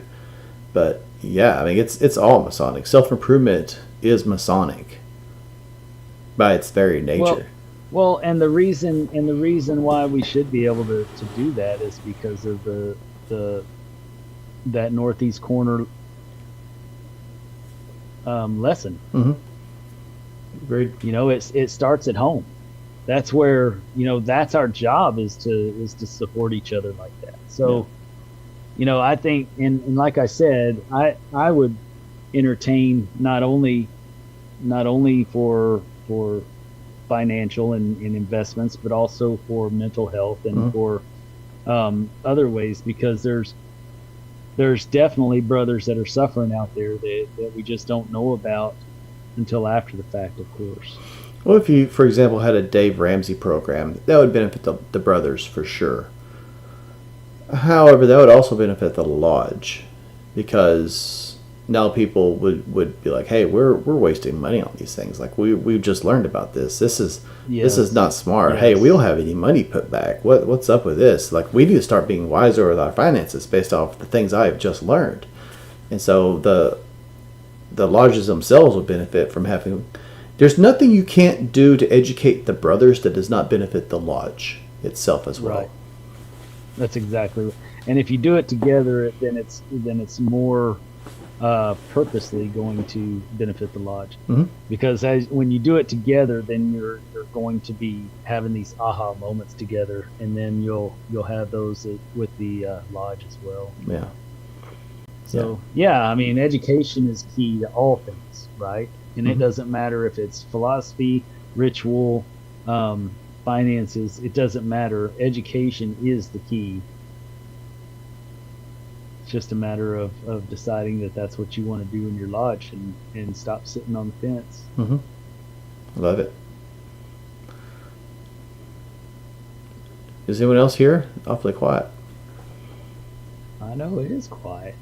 but yeah, I mean, it's all Masonic. Self-improvement is Masonic by its very nature. Well, and the reason why we should be able to do that is because of that northeast corner lesson. Mm-hmm. Agreed. You know, it starts at home. That's where, you know, that's our job is to support each other like that. So, Yeah. you know, I think, and like I said, I would entertain not only for financial and investments, but also for mental health and for other ways, because there's definitely brothers that are suffering out there that we just don't know about until after the fact, of course. Well, if you, for example, had a Dave Ramsey program, that would benefit the brothers for sure. However, that would also benefit the lodge, because now people would be like, "Hey, we're wasting money on these things. Like we've just learned about this. This is not smart. Yes. Hey, we don't have any money put back. What's up with this? Like we need to start being wiser with our finances based off the things I've just learned." And so the lodges themselves would benefit from having. There's nothing you can't do to educate the brothers that does not benefit the lodge itself as well. Right. That's exactly. And if you do it together, then it's more purposely going to benefit the lodge. Mm-hmm. Because when you do it together, then you're going to be having these aha moments together, and then you'll have those with the lodge as well. Yeah. So yeah, I mean, education is key to all things, right? And it doesn't matter if it's philosophy, ritual, finances. It doesn't matter. Education is the key. It's just a matter of deciding that that's what you want to do in your lodge, and stop sitting on the fence. Mm-hmm. Love it. Is anyone else here? Awfully quiet. I know it is quiet.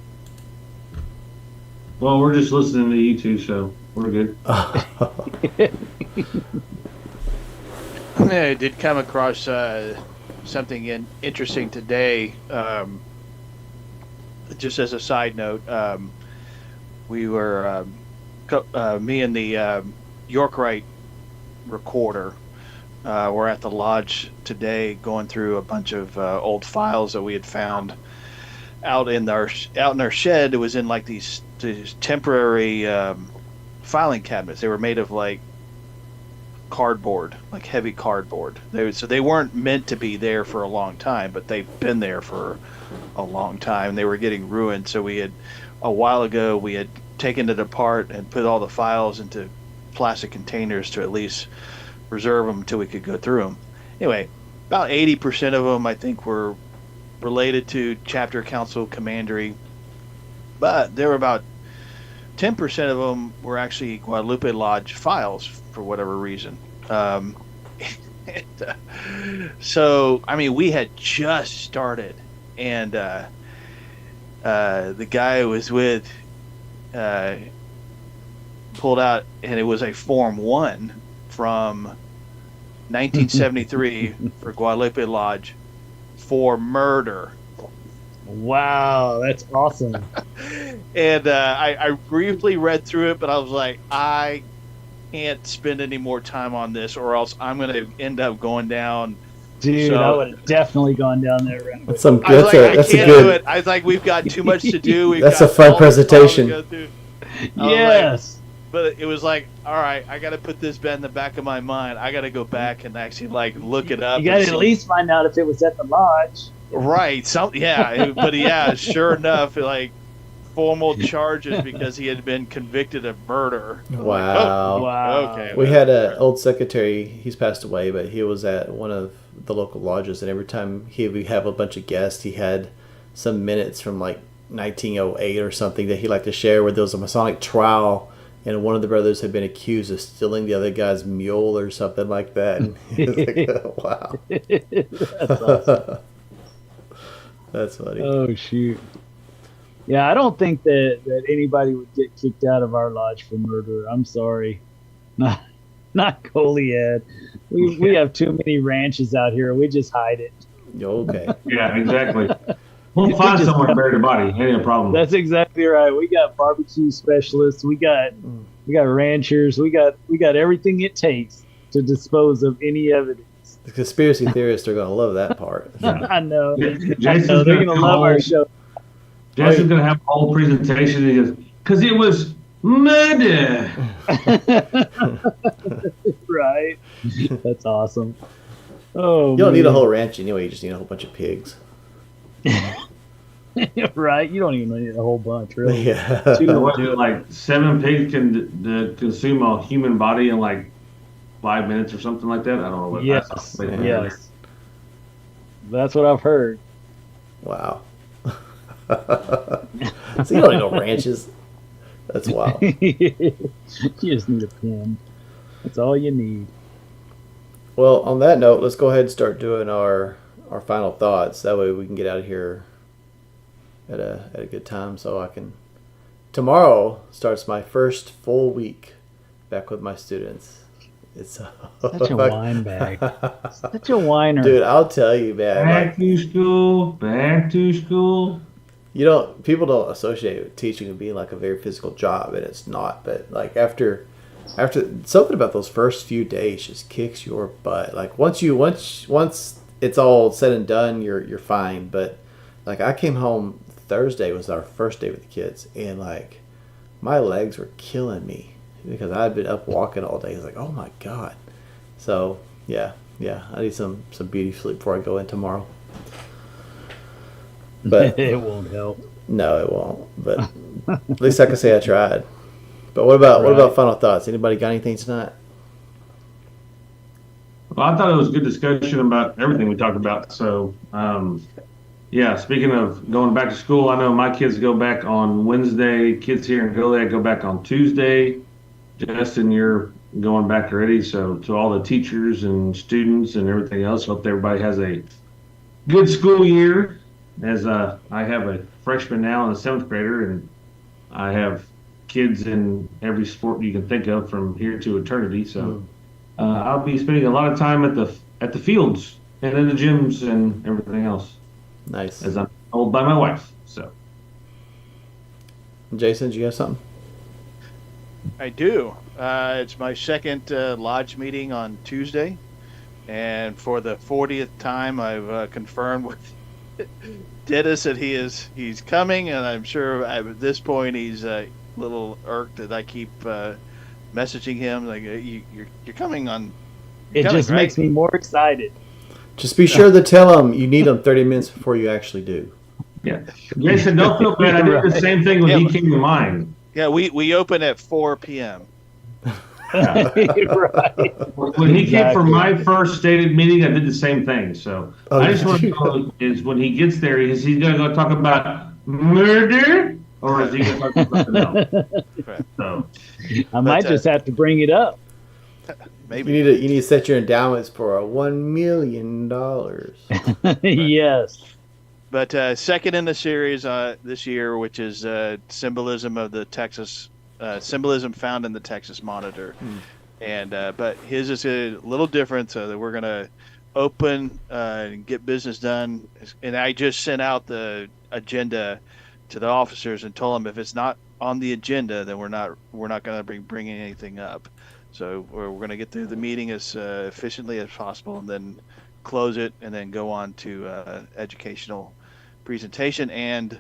Well, we're just listening to you two, so we're good. I did come across something interesting today. Just as a side note, we were me and the Yorkright recorder were at the lodge today, going through a bunch of old files that we had found out in our shed. It was in like these temporary filing cabinets. They were made of like cardboard, like heavy cardboard. They weren't meant to be there for a long time, but they've been there for a long time. They were getting ruined. So a while ago we had taken it apart and put all the files into plastic containers to at least reserve them until we could go through them. Anyway, about 80% of them I think were related to chapter council commandery, but there were about 10% of them were actually Guadalupe Lodge files for whatever reason. So, I mean, we had just started, and the guy I was with pulled out, and it was a Form 1 from 1973 for Guadalupe Lodge for murder. Wow, that's awesome. And I briefly read through it, but I was like, I can't spend any more time on this, or else I'm going to end up going down. Dude, I would have definitely gone down there. That's some. I was like, I That's a can't good. do it. I was like, we've got too much to do. That's a fun presentation. Yes. But it was like, all right, I got to put this in the back of my mind. I got to go back and actually like look it up. You got to at least find out if it was at the lodge. Right. But yeah, sure enough, like formal charges because he had been convicted of murder. Wow. Like, oh, Wow. okay. We had an old secretary. He's passed away, but he was at one of the local lodges, and every time he would have a bunch of guests, he had some minutes from like 1908 or something that he liked to share, where there was a Masonic trial, and one of the brothers had been accused of stealing the other guy's mule or something like that. And he was like, oh, wow. That's awesome. That's funny. Oh, shoot. Yeah, I don't think that anybody would get kicked out of our lodge for murder. I'm sorry. Not Goliad. We have too many ranches out here. We just hide it. Okay. Yeah, exactly. We'll find someone to bury the body. Ain't a problem. That's exactly right. We got barbecue specialists. We got ranchers. We got everything it takes to dispose of any evidence. The conspiracy theorists are going to love that part. I know. Jason's They're going to love our show. Jason's going to have a whole presentation. And he goes, because it was murder. Right. That's awesome. Oh, You don't need a whole ranch anyway. You just need a whole bunch of pigs. Right. You don't even need a whole bunch, really. Yeah. So what, like 7 pigs can consume a human body in like 5 minutes or something like that? I don't know what. Yes. Like, Yes. That's what I've heard. Wow. So you don't need no ranches. That's wild. You just need a pen. That's all you need. Well, on that note, let's go ahead and start doing our final thoughts. That way we can get out of here at a good time. So I can. Tomorrow starts my first full week back with my students. It's Such a wine bag. Such a whiner. Dude, I'll tell you, man. Back to school. Back to school. People don't associate teaching with being like a very physical job, and it's not. But like after something about those first few days just kicks your butt. Like once it's all said and done, you're fine. But like I came home Thursday was our first day with the kids, and like my legs were killing me because I had been up walking all day. I was like, oh my god. So yeah, I need some beauty sleep before I go in tomorrow. But it won't help. no, it won't. But at least I can say I tried. But what about final thoughts? Anybody got anything tonight? Well, I thought it was a good discussion about everything we talked about. So, yeah, speaking of going back to school, I know my kids go back on Wednesday. Kids here in Goliad go back on Tuesday. Justin, you're going back already. So to all the teachers and students and everything else, hope everybody has a good school year. As I have a freshman now and a 7th grader, and I have kids in every sport you can think of from here to eternity. So I'll be spending a lot of time at the fields and in the gyms and everything else. Nice. As I'm told by my wife. So, Jason, do you have something? I do. It's my second lodge meeting on Tuesday, and for the 40th time, I've confirmed with Dennis that he's coming, and I'm sure at this point he's a little irked that I keep messaging him like you're coming on. It just makes me more excited. Just be sure to tell them you need them 30 minutes before you actually do. yeah. Jason, don't feel bad. I did the same thing when he came to mine. Yeah, we open at 4 p.m. Right. When he came for Exactly. my first stated meeting, I did the same thing. So Oh, I just did want to you? know is when he gets there, is he going to go talk about murder or is he going to talk about something else? Right. So I But might just have to bring it up. maybe. You need to set your endowments for $1 million. Yes. But second in the series this year, which is symbolism of the Texas symbolism found in the Texas Monitor, and but his is a little different, so that we're gonna open and get business done. And I just sent out the agenda to the officers and told them if it's not on the agenda, then we're not gonna be bringing anything up. So we're gonna get through the meeting as efficiently as possible, and then close it, and then go on to educational presentation and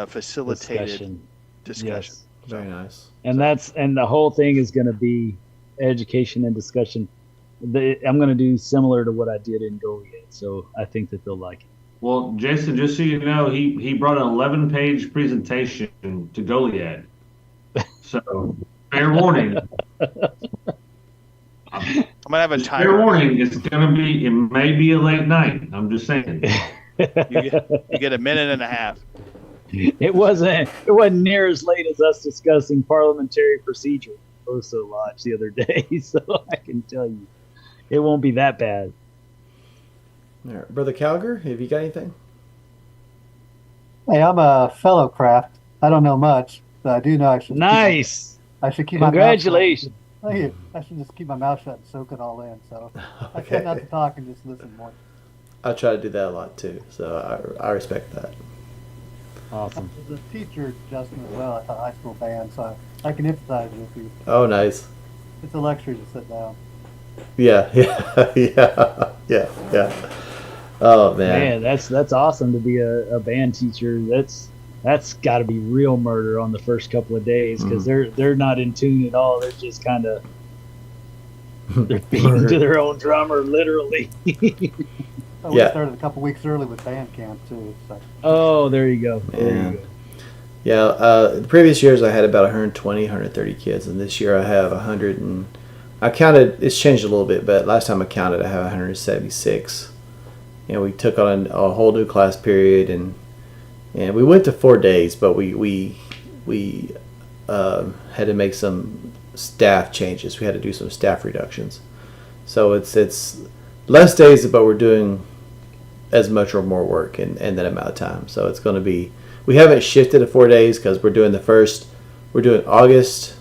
facilitated discussion. Yes. Very nice. And the whole thing is going to be education and discussion. I'm going to do similar to what I did in Goliad, so I think that they'll like it. well, Jason, just so you know, he brought an 11-page presentation to Goliad. So fair warning. I'm gonna have a Fair timer. warning. It may be a late night. I'm just saying. You get a minute and a half. It wasn't near as late as us discussing parliamentary procedure at Oso Lodge the other day, so I can tell you it won't be that bad. All right. Brother Calger, have you got anything? Hey, I'm a fellow craft. I don't know much, but I do know Nice. I should keep Congratulations. my mouth shut. Thank you. I should just keep my mouth shut and soak it all in. So I try not to talk and just listen more. I try to do that a lot too, so I respect that. Awesome. I was a teacher, Justin, as well at the high school band, so I can empathize with you. Oh, nice. It's a luxury to sit down. Yeah, yeah. Oh man. Man, that's awesome to be a band teacher. That's got to be real murder on the first couple of days because they're not in tune at all. They're just kind of they're beating to their own drummer, literally. We started a couple weeks early with band camp too. So. Oh, there you go. There you go. Yeah, the previous years I had about 120, 130 kids, and this year I have 100 and I counted. It's changed a little bit, but last time I counted, I have 176. And we took on a whole new class period, and we went to 4 days, but we had to make some staff changes. We had to do some staff reductions, so it's less days, but we're doing as much or more work in that amount of time. So it's going to be. We haven't shifted to 4 days because we're doing August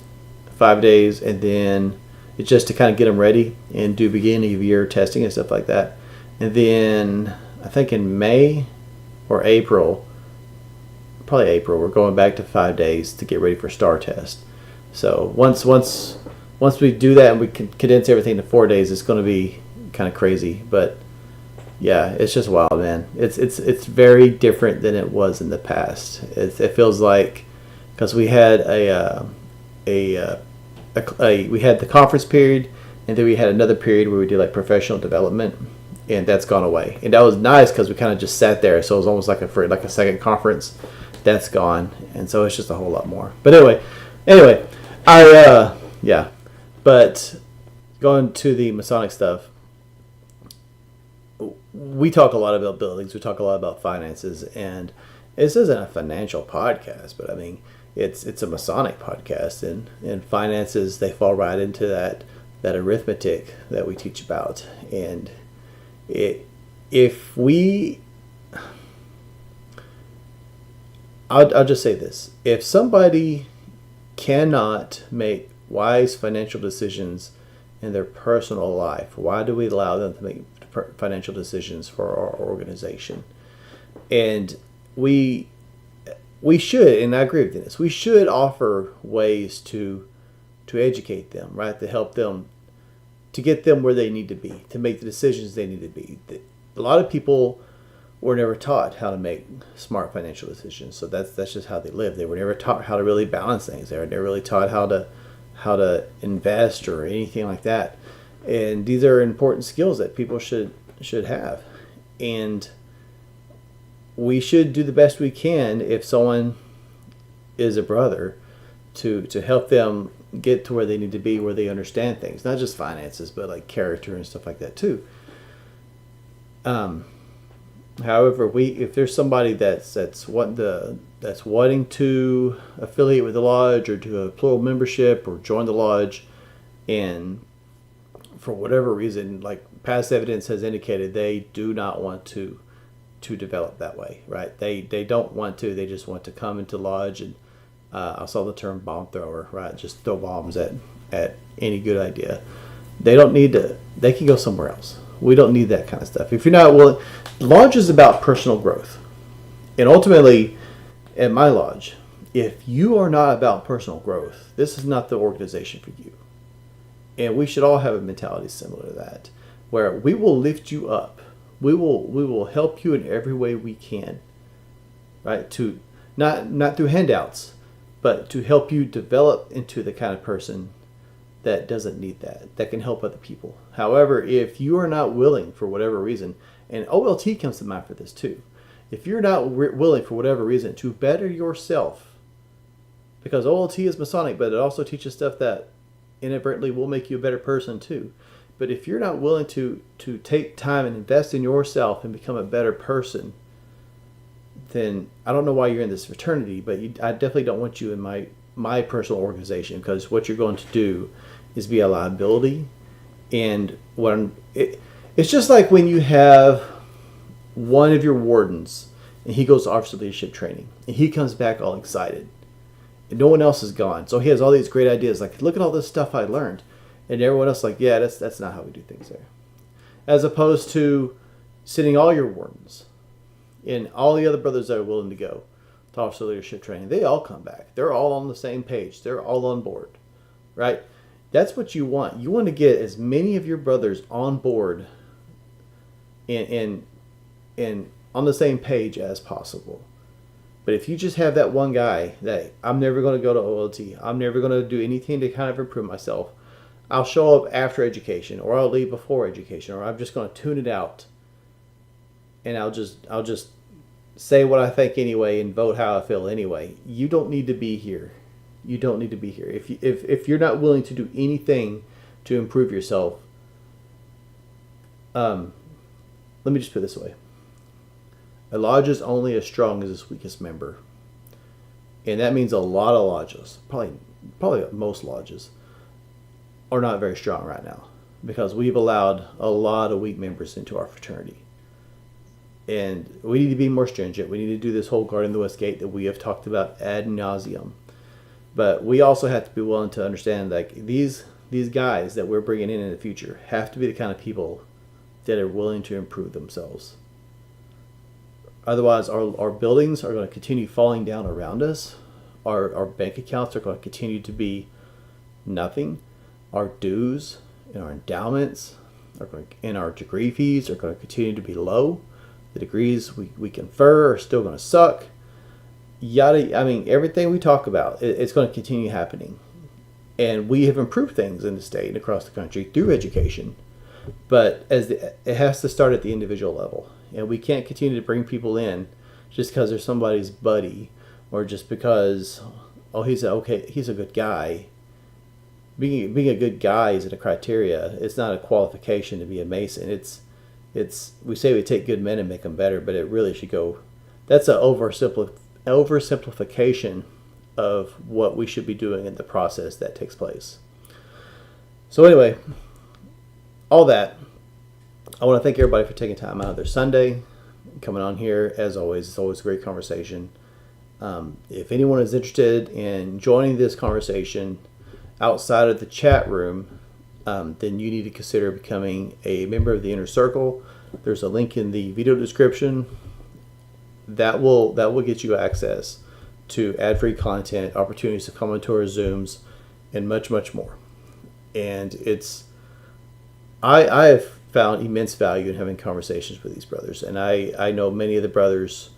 5 days, and then it's just to kind of get them ready and do beginning of year testing and stuff like that. And then I think in May or April, probably April, we're going back to 5 days to get ready for STAR test. So once we do that and we can condense everything to 4 days, it's going to be kind of crazy. But yeah, it's just wild, man. It's very different than it was in the past. It feels like because we had we had the conference period, and then we had another period where we did like professional development, and that's gone away. And that was nice because we kind of just sat there, so it was almost like a second conference. That's gone, and so it's just a whole lot more. But anyway, But going to the Masonic stuff, we talk a lot about buildings. We talk a lot about finances, and this isn't a financial podcast, but I mean, it's a Masonic podcast, and finances, they fall right into that arithmetic that we teach about. And I'll just say this: if somebody cannot make wise financial decisions in their personal life, why do we allow them to make financial decisions for our organization? And we should, and I agree with this, we should offer ways to educate them, right? To help them, to get them where they need to be, to make the decisions they need to be. A lot of people were never taught how to make smart financial decisions, so that's just how they live. They were never taught how to really balance things. They were never really taught how to invest or anything like that. And these are important skills that people should have. And we should do the best we can if someone is a brother to help them get to where they need to be, where they understand things, not just finances, but like character and stuff like that too. However, if there's somebody that's wanting to affiliate with the lodge or do a plural membership or join the lodge, and for whatever reason, like past evidence has indicated, they do not want to develop that way, right? They don't want to. They just want to come into lodge and I saw the term bomb thrower, right? Just throw bombs at any good idea. They don't need to. They can go somewhere else. We don't need that kind of stuff. If you're not willing, lodge is about personal growth, and ultimately, at my lodge, if you are not about personal growth, this is not the organization for you. And we should all have a mentality similar to that, where we will lift you up. We will help you in every way we can, right? To not through handouts, but to help you develop into the kind of person that doesn't need that can help other people. However, if you are not willing for whatever reason, and OLT comes to mind for this too, if you're not willing for whatever reason to better yourself, because OLT is Masonic, but it also teaches stuff that inadvertently will make you a better person too. But if you're not willing to take time and invest in yourself and become a better person, then I don't know why you're in this fraternity, but I definitely don't want you in my personal organization, because what you're going to do is be a liability. And it's just like when you have one of your wardens and he goes to officer leadership training and he comes back all excited and no one else is gone, so he has all these great ideas, like, look at all this stuff I learned, and everyone else like, yeah, that's not how we do things there. As opposed to sitting all your wardens and all the other brothers that are willing to go to officer leadership training, they all come back. They're all on the same page. They're all on board, right? That's what you want. You want to get as many of your brothers on board and on the same page as possible. But if you just have that one guy that, I'm never going to go to OLT, I'm never going to do anything to kind of improve myself, I'll show up after education, or I'll leave before education, or I'm just going to tune it out, and I'll just say what I think anyway and vote how I feel anyway. You don't need to be here. You don't need to be here. If you're not willing to do anything to improve yourself, let me just put it this way. A lodge is only as strong as its weakest member. And that means a lot of lodges, probably most lodges, are not very strong right now, because we've allowed a lot of weak members into our fraternity. And we need to be more stringent. We need to do this whole guarding the West Gate that we have talked about ad nauseum. But we also have to be willing to understand that these guys that we're bringing in the future have to be the kind of people that are willing to improve themselves. Otherwise, our buildings are going to continue falling down around us. Our bank accounts are going to continue to be nothing. Our dues and our endowments and our degree fees are going to continue to be low. The degrees we confer are still going to suck. Everything we talk about, it's going to continue happening. And we have improved things in the state and across the country through education. But it has to start at the individual level. And we can't continue to bring people in just because they're somebody's buddy, or just because, he's a good guy. Being a good guy isn't a criteria. It's not a qualification to be a Mason. We say we take good men and make them better, but it really should go. That's an oversimplification of what we should be doing in the process that takes place. So anyway, all that, I want to thank everybody for taking time out of their Sunday, coming on here. As always, it's always a great conversation. If anyone is interested in joining this conversation outside of the chat room, then you need to consider becoming a member of the Inner Circle. There's a link in the video description that will get you access to ad-free content, opportunities to come into our Zooms, and much, much more. And I have found immense value in having conversations with these brothers, and I know many of the brothers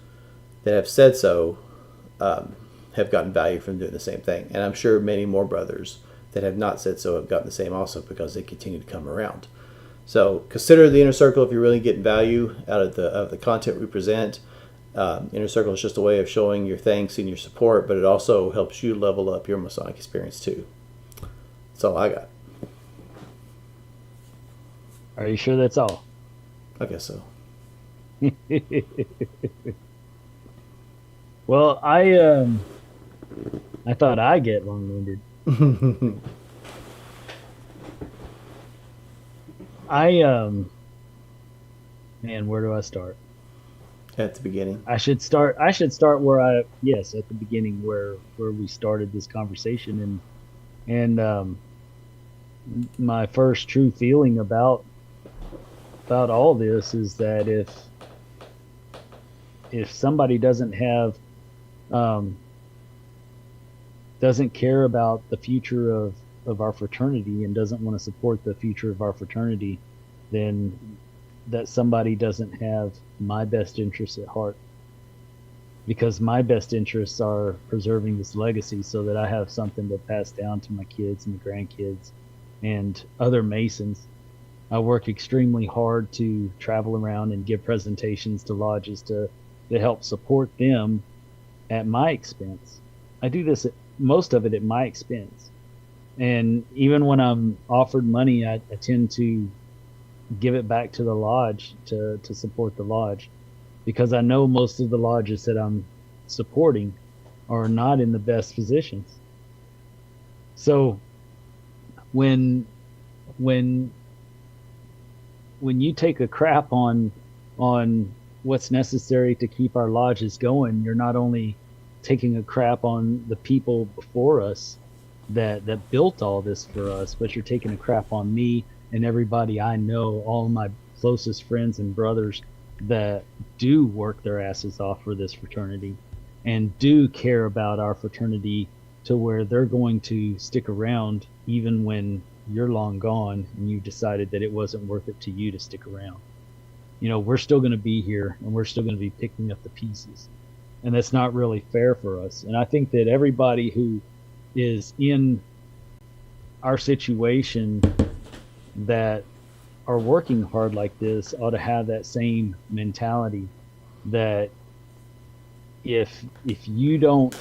that have said so have gotten value from doing the same thing, and I'm sure many more brothers that have not said so have gotten the same also, because they continue to come around. So consider the Inner Circle if you're really getting value out of the content we present. Inner Circle is just a way of showing your thanks and your support, but it also helps you level up your Masonic experience too. That's all I got. Are you sure that's all? I guess so. Well, I thought I get long-winded. Man, where do I start? At the beginning. I should start where yes, at the beginning where we started this conversation, and my first true feeling about all this is that if somebody doesn't have doesn't care about the future of our fraternity and doesn't want to support the future of our fraternity, then that somebody doesn't have my best interests at heart, because my best interests are preserving this legacy so that I have something to pass down to my kids and grandkids and other Masons. I work extremely hard to travel around and give presentations to lodges to help support them at my expense. I do this most of it at my expense. And even when I'm offered money, I tend to give it back to the lodge to support the lodge, because I know most of the lodges that I'm supporting are not in the best positions. So when you take a crap on what's necessary to keep our lodges going, you're not only taking a crap on the people before us that built all this for us, but you're taking a crap on me and everybody I know, all my closest friends and brothers that do work their asses off for this fraternity and do care about our fraternity to where they're going to stick around even when you're long gone and you decided that it wasn't worth it to you to stick around. You know, we're still going to be here and we're still going to be picking up the pieces. And that's not really fair for us. And I think that everybody who is in our situation that are working hard like this ought to have that same mentality, that if you don't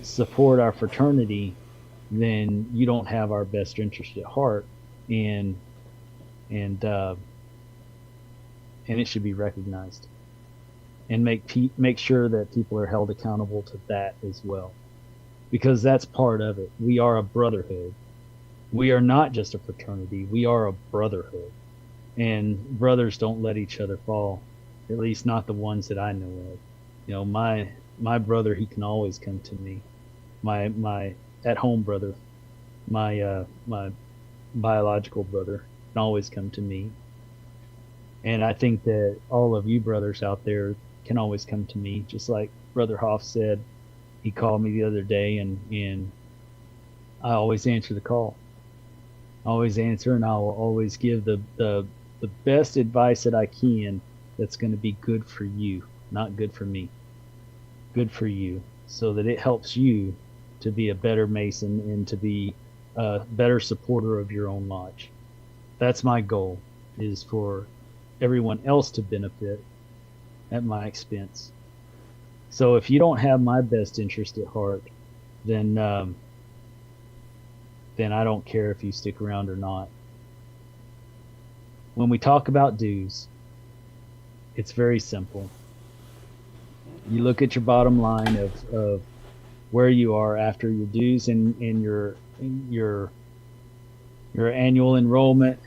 support our fraternity, then you don't have our best interest at heart, and it should be recognized, and make sure that people are held accountable to that as well, because that's part of it. We are a brotherhood. We are not just a fraternity. We are a brotherhood, and brothers don't let each other fall, at least not the ones that I know of. You know, my brother, he can always come to me. My at home brother, my biological brother can always come to me. And I think that all of you brothers out there can always come to me, just like Brother Hoff said. He called me the other day, and I always answer the call. I always answer, and I will always give the best advice that I can that's going to be good for you, not good for me. Good for you, so that it helps you to be a better Mason and to be a better supporter of your own lodge. That's my goal, is for everyone else to benefit at my expense. So if you don't have my best interest at heart, then I don't care if you stick around or not. When we talk about dues, it's very simple. You look at your bottom line of where you are after your dues and your annual enrollment,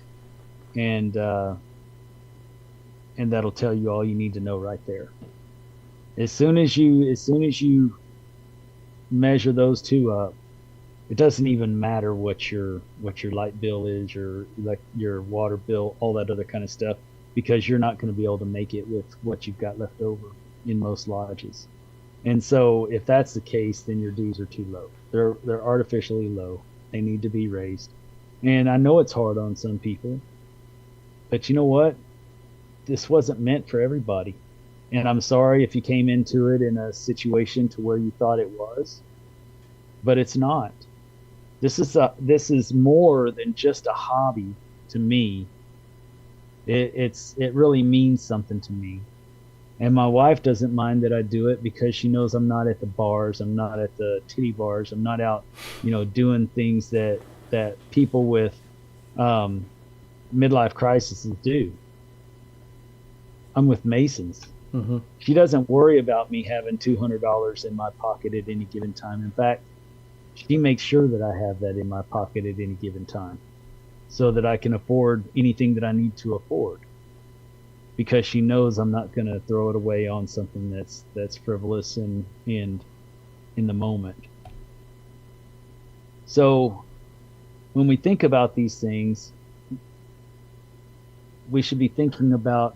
and that'll tell you all you need to know right there. As soon as you measure those two up, it doesn't even matter what your light bill is, your water bill, all that other kind of stuff, because you're not going to be able to make it with what you've got left over in most lodges. And so if that's the case, then your dues are too low. They're artificially low. They need to be raised. And I know it's hard on some people, but you know what? This wasn't meant for everybody. And I'm sorry if you came into it in a situation to where you thought it was, but it's not. This is more than just a hobby to me. It really means something to me. And my wife doesn't mind that I do it because she knows I'm not at the bars, I'm not at the titty bars, I'm not out, doing things that people with midlife crises do. I'm with Masons. Mm-hmm. She doesn't worry about me having $200 in my pocket at any given time. In fact, she makes sure that I have that in my pocket at any given time so that I can afford anything that I need to afford, because she knows I'm not going to throw it away on something that's frivolous and in the moment. So when we think about these things, we should be thinking about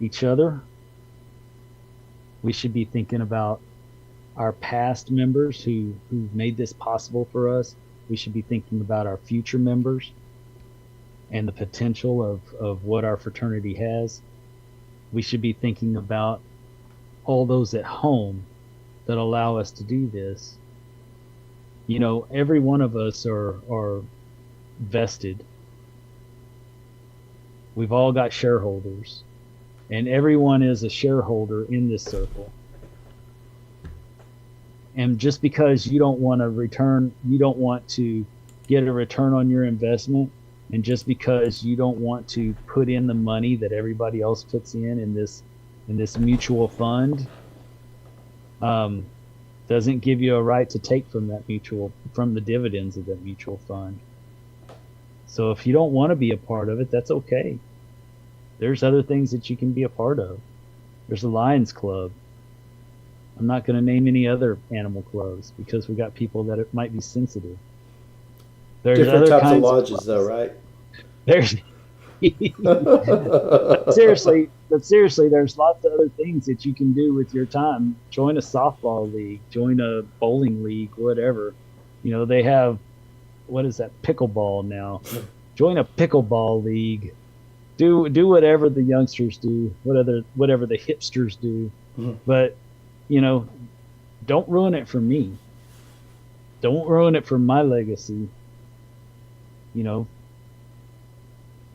each other. We should be thinking about our past members who made this possible for us. We should be thinking about our future members and the potential of what our fraternity has. We should be thinking about all those at home that allow us to do this. Every one of us are vested. We've all got shareholders, and everyone is a shareholder in this circle. And just because you don't want to get a return on your investment, and just because you don't want to put in the money that everybody else puts in this mutual fund, doesn't give you a right to take from the dividends of that mutual fund. So if you don't want to be a part of it, that's okay. There's other things that you can be a part of. There's a Lions Club. I'm not going to name any other animal clubs because we got people that might be sensitive. There's Different other types of kinds lodges, though, right? There's but seriously, there's lots of other things that you can do with your time. Join a softball league, join a bowling league, whatever. They have, what is that, pickleball now? Join a pickleball league. Do whatever the youngsters do, whatever the hipsters do. Mm-hmm. But don't ruin it for me. Don't ruin it for my legacy.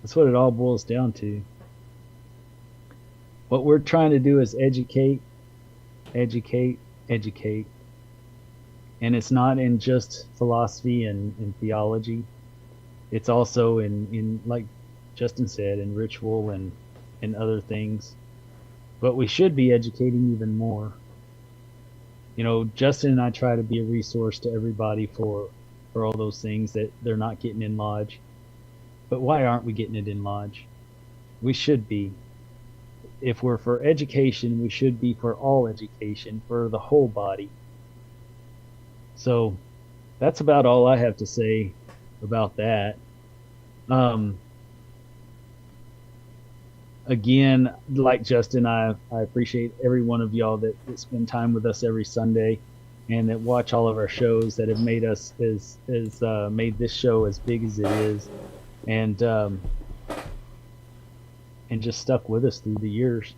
That's what it all boils down to. What we're trying to do is educate. And it's not in just philosophy and theology. It's also in like Justin said, in ritual and other things. But we should be educating even more. Justin and I try to be a resource to everybody for all those things that they're not getting in Lodge. But why aren't we getting it in Lodge? We should be. If we're for education, we should be for all education, for the whole body. So that's about all I have to say about that. Again, like Justin, I appreciate every one of y'all that spend time with us every Sunday and that watch all of our shows, that have made us made this show as big as it is, and just stuck with us through the years.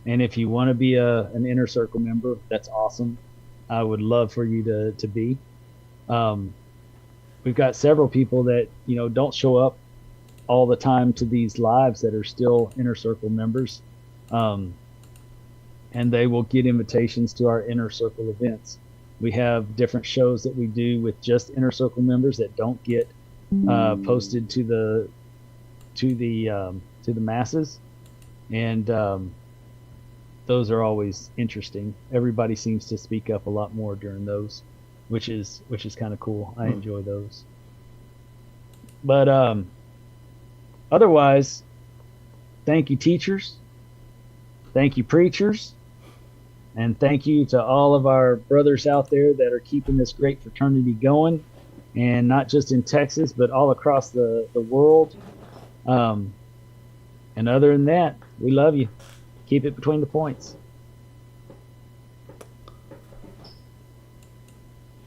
And if you want to be an Inner Circle member, that's awesome. I would love for you to be. We've got several people that don't show up all the time to these lives that are still Inner Circle members, and they will get invitations to our Inner Circle events. We have different shows that we do with just Inner Circle members that don't get posted to the masses, and those are always interesting. Everybody seems to speak up a lot more during those, which is kind of cool. I enjoy those. But otherwise, thank you, teachers. Thank you, preachers. And thank you to all of our brothers out there that are keeping this great fraternity going, and not just in Texas, but all across the world. And other than that, we love you. Keep it between the points.